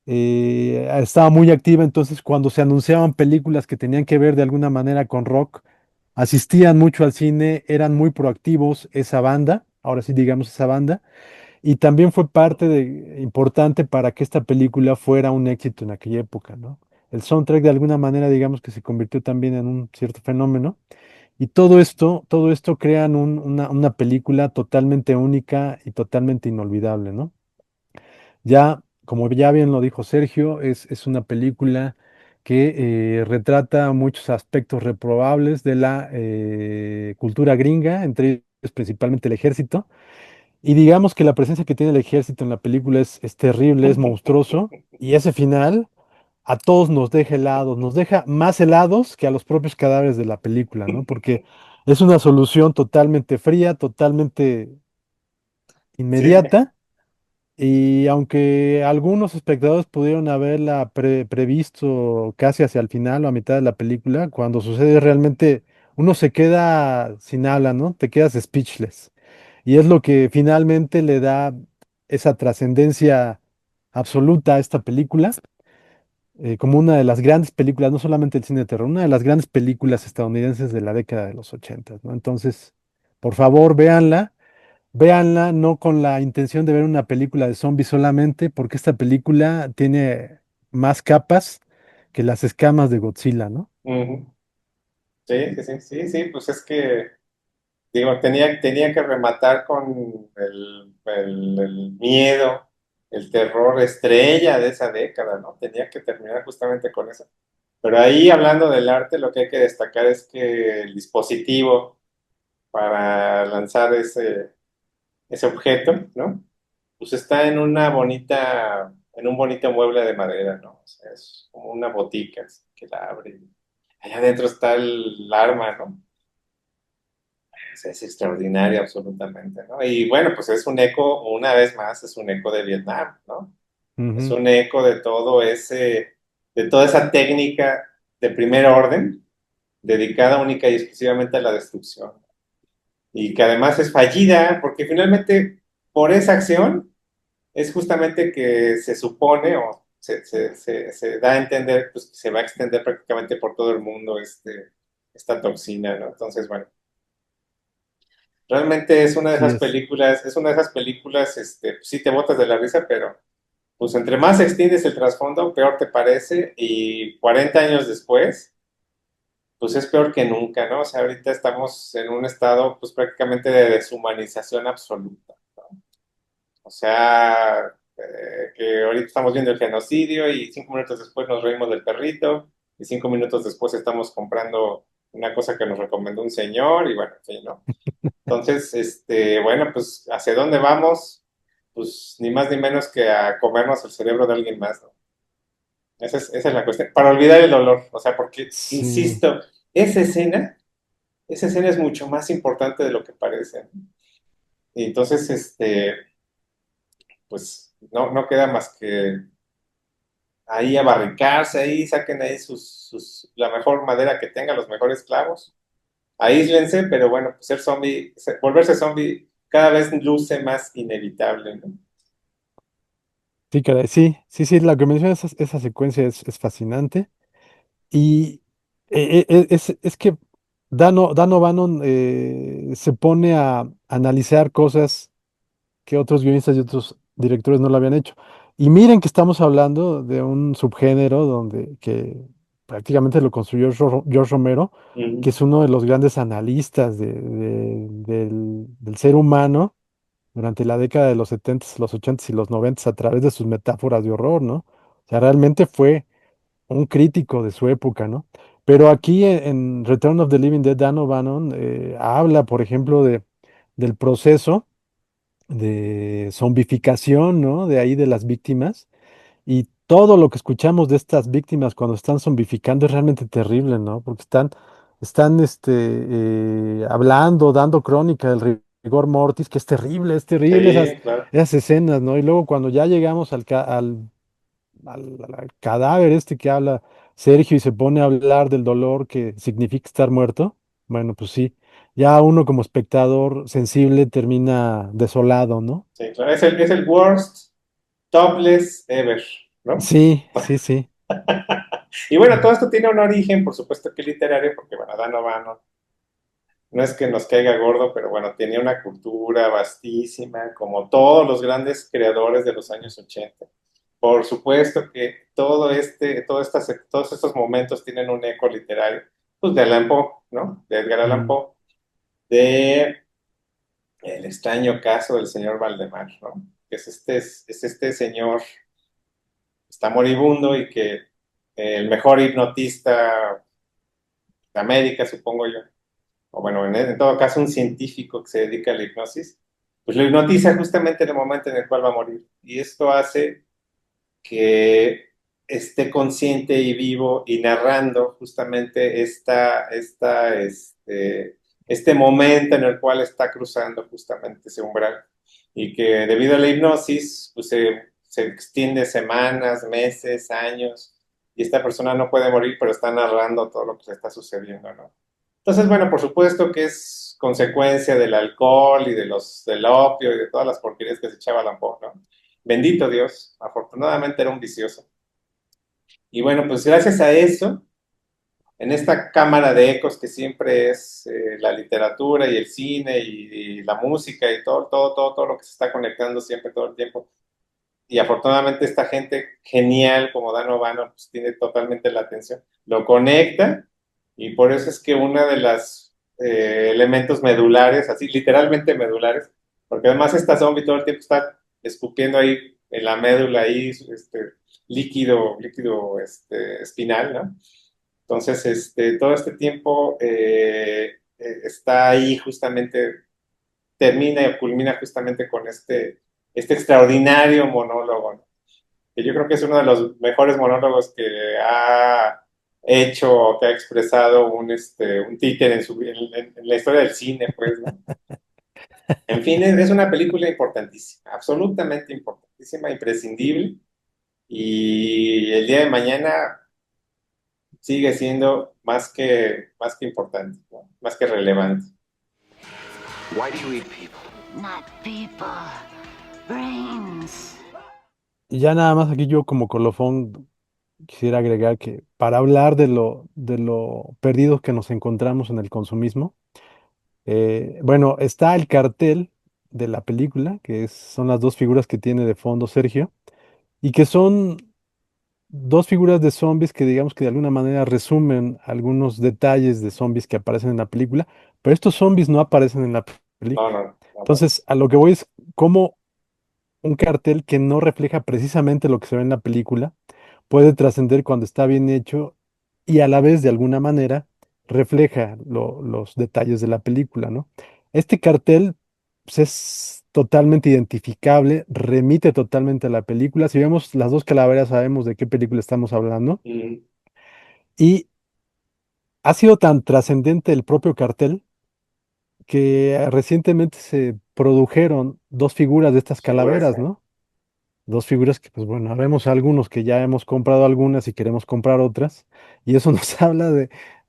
Estaba muy activa, entonces cuando se anunciaban películas que tenían que ver de alguna manera con rock, asistían mucho al cine, eran muy proactivos esa banda, ahora sí digamos esa banda. Y también fue importante para que esta película fuera un éxito en aquella época, ¿no? El soundtrack de alguna manera, digamos que se convirtió también en un cierto fenómeno. Y todo esto crean una película totalmente única y totalmente inolvidable, ¿no? Ya, como ya bien lo dijo Sergio, es una película que retrata muchos aspectos reprobables de la cultura gringa, entre ellos principalmente el ejército. Y digamos que la presencia que tiene el ejército en la película es terrible, es monstruoso. Y ese final a todos nos deja helados, nos deja más helados que a los propios cadáveres de la película, ¿no? Porque es una solución totalmente fría, totalmente Sí. inmediata. Y aunque algunos espectadores pudieron haberla previsto casi hacia el final o a mitad de la película, cuando sucede realmente uno se queda sin habla, ¿no? Te quedas speechless. Y es lo que finalmente le da esa trascendencia absoluta a esta película, como una de las grandes películas, no solamente el cine de terror, una de las grandes películas estadounidenses de la década de los 80, ¿no? Entonces, por favor, véanla. Véanla no con la intención de ver una película de zombies solamente, porque esta película tiene más capas que las escamas de Godzilla, ¿no? Ujú. Sí, sí, sí, sí, sí, pues es que, digo, tenía que rematar con el miedo, el terror estrella de esa década, ¿no? Tenía que terminar justamente con eso. Pero ahí, hablando del arte, lo que hay que destacar es que el dispositivo para lanzar ese objeto, ¿no? Pues está en un bonito mueble de madera, ¿no? O sea, es como una botica así, que la abre. Allá adentro está el arma, ¿no? Es extraordinario absolutamente, ¿no? Y bueno, pues es un eco, una vez más, es un eco de Vietnam, ¿no? Es Ujú. un eco de de toda esa técnica de primer orden, dedicada única y exclusivamente a la destrucción. Y que además es fallida, porque finalmente por esa acción es justamente que se supone o se da a entender pues, que se va a extender prácticamente por todo el mundo esta toxina, ¿no? Entonces, bueno, realmente es una de Así esas es. películas, pues, sí te botas de la risa, pero pues entre más extiendes el trasfondo, peor te parece y 40 años después, pues es peor que nunca, ¿no? O sea, ahorita estamos en un estado pues prácticamente de deshumanización absoluta. O sea, que ahorita estamos viendo el genocidio y 5 minutos después nos reímos del perrito y 5 minutos después estamos comprando una cosa que nos recomendó un señor y bueno, en fin, ¿no? Entonces, bueno, pues ¿hacia dónde vamos? Pues ni más ni menos que a comernos el cerebro de alguien más, ¿no? Esa es la cuestión. Para olvidar el dolor, o sea, porque, Sí, insisto, esa escena, esa escena es mucho más importante de lo que parece, ¿no? Y entonces, pues no queda más que ahí abarricarse, ahí saquen ahí la mejor madera que tengan, los mejores clavos, aíslense, pero bueno, pues ser zombie, volverse zombie cada vez luce más inevitable, ¿no? sí, caray, sí, sí, sí, la que mencionas, esa secuencia es fascinante. Y es que Dan O'Bannon se pone a analizar cosas que otros guionistas y otros directores no lo habían hecho. Y miren que estamos hablando de un subgénero donde que prácticamente lo construyó George Romero, que Ujú. es uno de los grandes analistas del ser humano durante la década de los 70, los 80 y los 90 a través de sus metáforas de horror, ¿no? O sea, realmente fue un crítico de su época, ¿no? Pero aquí en Return of the Living Dead, Dan O'Bannon habla, por ejemplo, del proceso de zombificación, ¿no? De ahí de las víctimas. Y todo lo que escuchamos de estas víctimas cuando están zombificando es realmente terrible, ¿no? Porque están hablando, dando crónica del rigor mortis, que es terrible Sí, claro. esas escenas, ¿no? Y luego cuando ya llegamos al cadáver este que habla Sergio y se pone a hablar del dolor que significa estar muerto, bueno, pues sí, ya uno como espectador sensible termina desolado, ¿no? Sí, claro. Es el worst topless ever, ¿no? Sí, sí, sí. Y bueno, todo esto tiene un origen, por supuesto que literario, porque bueno, Dan O'Bannon no es que nos caiga gordo, pero bueno, tenía una cultura vastísima, como todos los grandes creadores de los años 80. Por supuesto que todos estos momentos tienen un eco literario, pues de Allan Poe, ¿no? De Edgar Allan Mm. Poe, de El extraño caso del señor Valdemar, ¿no? Que es este señor, está moribundo y que el mejor hipnotista de América, supongo yo, o bueno, en todo caso un científico que se dedica a la hipnosis, pues lo hipnotiza justamente en el momento en el cual va a morir. Y esto hace que esté consciente y vivo y narrando justamente este momento en el cual está cruzando justamente ese umbral. Y que debido a la hipnosis, pues se extiende semanas, meses, años, y esta persona no puede morir, pero está narrando todo lo que le está sucediendo, ¿no? Entonces, bueno, por supuesto que es consecuencia del alcohol y del opio y de todas las porquerías que se echaba Lampón, ¿no? Bendito Dios, afortunadamente era un vicioso. Y bueno, pues gracias a eso, en esta cámara de ecos que siempre es la literatura y el cine y la música y todo lo que se está conectando siempre todo el tiempo. Y afortunadamente esta gente genial como Dan O'Bannon pues tiene totalmente la atención. Lo conecta y por eso es que uno de los elementos medulares, así literalmente medulares, porque además esta zombie todo el tiempo está escupiendo ahí en la médula ahí líquido espinal, ¿no? Entonces, todo este tiempo está ahí justamente, termina y culmina justamente con este extraordinario monólogo, ¿no? Que yo creo que es uno de los mejores monólogos que ha hecho o que ha expresado un títer en la historia del cine, pues, ¿no? En fin, es una película importantísima, absolutamente importantísima, imprescindible, y el día de mañana sigue siendo más que importante, ¿no? Más que relevante. Why do you eat people? Not people, brains. Y ya nada más aquí yo como colofón quisiera agregar que para hablar de lo perdidos que nos encontramos en el consumismo, bueno, está el cartel de la película, son las dos figuras que tiene de fondo Sergio, y que son dos figuras de zombies que digamos que de alguna manera resumen algunos detalles de zombies que aparecen en la película, pero estos zombies no aparecen en la No, película. no, no, no. Entonces, a lo que voy es cómo un cartel que no refleja precisamente lo que se ve en la película puede trascender cuando está bien hecho y a la vez de alguna manera refleja los detalles de la película, ¿no? Este cartel pues, es totalmente identificable, remite totalmente a la película. Si vemos las dos calaveras sabemos de qué película estamos hablando Mm, y ha sido tan trascendente el propio cartel que recientemente se produjeron dos figuras de estas figuras, calaveras, ¿no? ¿no? Dos figuras que, pues bueno, vemos algunos que ya hemos comprado algunas y queremos comprar otras, y eso nos habla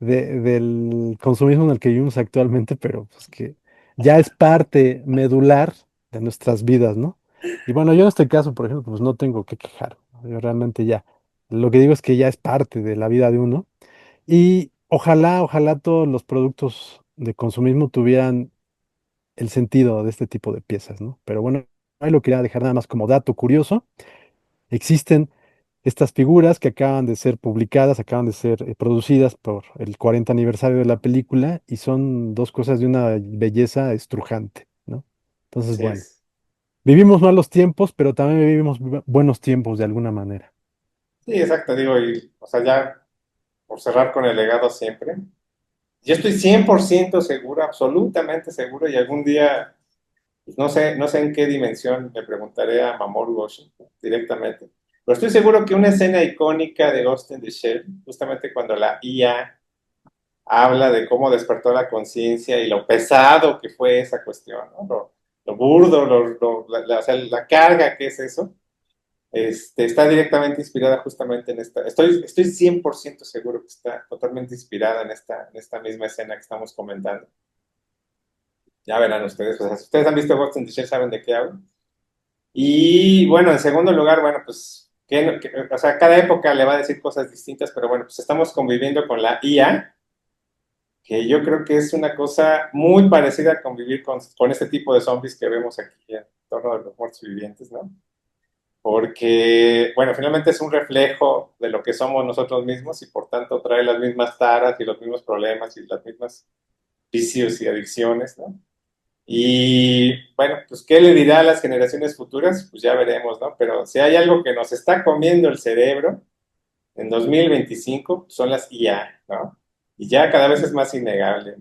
del consumismo en el que vivimos actualmente, pero pues que ya es parte medular de nuestras vidas, ¿no? Y bueno, yo en este caso, por ejemplo, pues no tengo que quejar, ¿no? Yo realmente ya, lo que digo es que ya es parte de la vida de uno, y ojalá todos los productos de consumismo tuvieran el sentido de este tipo de piezas, ¿no? Pero bueno, ahí lo quería dejar nada más como dato curioso. Existen estas figuras que acaban de ser publicadas, acaban de ser producidas por el 40 aniversario de la película y son dos cosas de una belleza estrujante, ¿no? Entonces, Así bueno, es. vivimos malos tiempos, pero también vivimos buenos tiempos de alguna manera. Sí, exacto, digo, y, o sea, ya por cerrar con el legado siempre, yo estoy 100% seguro, absolutamente seguro, y algún día, pues, no sé en qué dimensión, le preguntaré a Mamoru Oshii directamente, pero estoy seguro que una escena icónica de Ghost in the Shell, justamente cuando la IA habla de cómo despertó la conciencia y lo pesado que fue esa cuestión, ¿no? Lo burdo, o sea, la carga que es eso, está directamente inspirada justamente en esta. Estoy 100% seguro que está totalmente inspirada en esta misma escena que estamos comentando. Ya verán ustedes, o sea, si ustedes han visto Ghost in the Shell, saben de qué hablo. Y bueno, en segundo lugar, bueno, pues, o sea, cada época le va a decir cosas distintas, pero bueno, pues estamos conviviendo con la IA, que yo creo que es una cosa muy parecida a convivir con este tipo de zombies que vemos aquí en torno de los muertos vivientes, ¿no? Porque, bueno, finalmente es un reflejo de lo que somos nosotros mismos y por tanto trae las mismas taras y los mismos problemas y las mismas vicios y adicciones, ¿no? Y bueno, pues ¿qué le dirá a las generaciones futuras? Pues ya veremos, ¿no? Pero si hay algo que nos está comiendo el cerebro en 2025, son las IA, ¿no? Y ya cada vez es más innegable.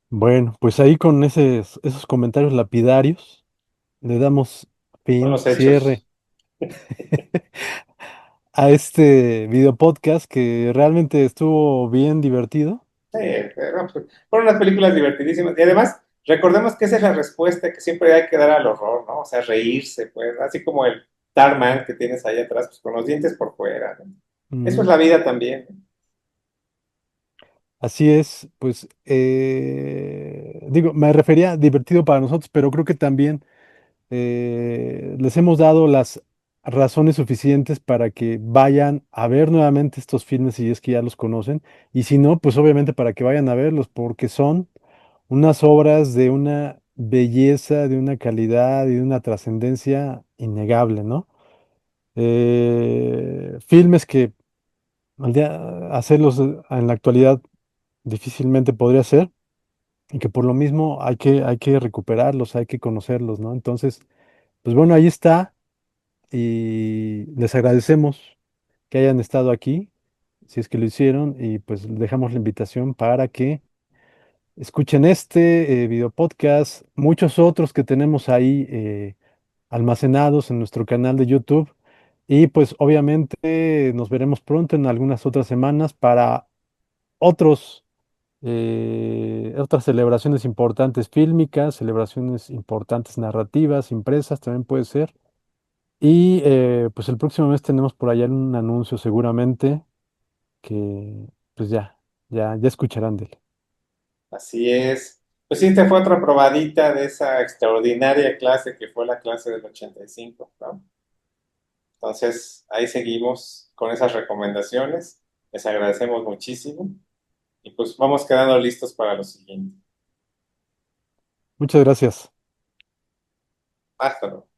Bueno, pues ahí con esos comentarios lapidarios le damos Son fin, los cierre hechos. a este video podcast que realmente estuvo bien divertido. Sí, no, pues, fueron unas películas divertidísimas. Y además, recordemos que esa es la respuesta que siempre hay que dar al horror, ¿no? O sea, reírse, pues, así como el Tarman que tienes ahí atrás, pues con los dientes por fuera, ¿no? Eso es Ujú. la vida también, ¿no? Así es, pues digo, me refería a divertido para nosotros, pero creo que también les hemos dado las razones suficientes para que vayan a ver nuevamente estos filmes si es que ya los conocen, y si no, pues obviamente para que vayan a verlos, porque son unas obras de una belleza, de una calidad y de una trascendencia innegable, ¿no? Filmes que hacerlos en la actualidad difícilmente podría ser, y que por lo mismo hay que recuperarlos, hay que conocerlos, ¿no? Entonces, pues bueno, ahí está, y les agradecemos que hayan estado aquí, si es que lo hicieron, y pues les dejamos la invitación para que escuchen este video podcast, muchos otros que tenemos ahí almacenados en nuestro canal de YouTube. Y pues obviamente nos veremos pronto en algunas otras semanas para otros, otras celebraciones importantes fílmicas, celebraciones importantes narrativas, impresas, también puede ser. Y pues el próximo mes tenemos por allá un anuncio seguramente que pues ya escucharán de él. Así es. Pues sí, esta fue otra probadita de esa extraordinaria clase que fue la clase del 85, ¿no? Entonces, ahí seguimos con esas recomendaciones. Les agradecemos muchísimo y pues vamos quedando listos para lo siguiente. Muchas gracias. Hasta luego.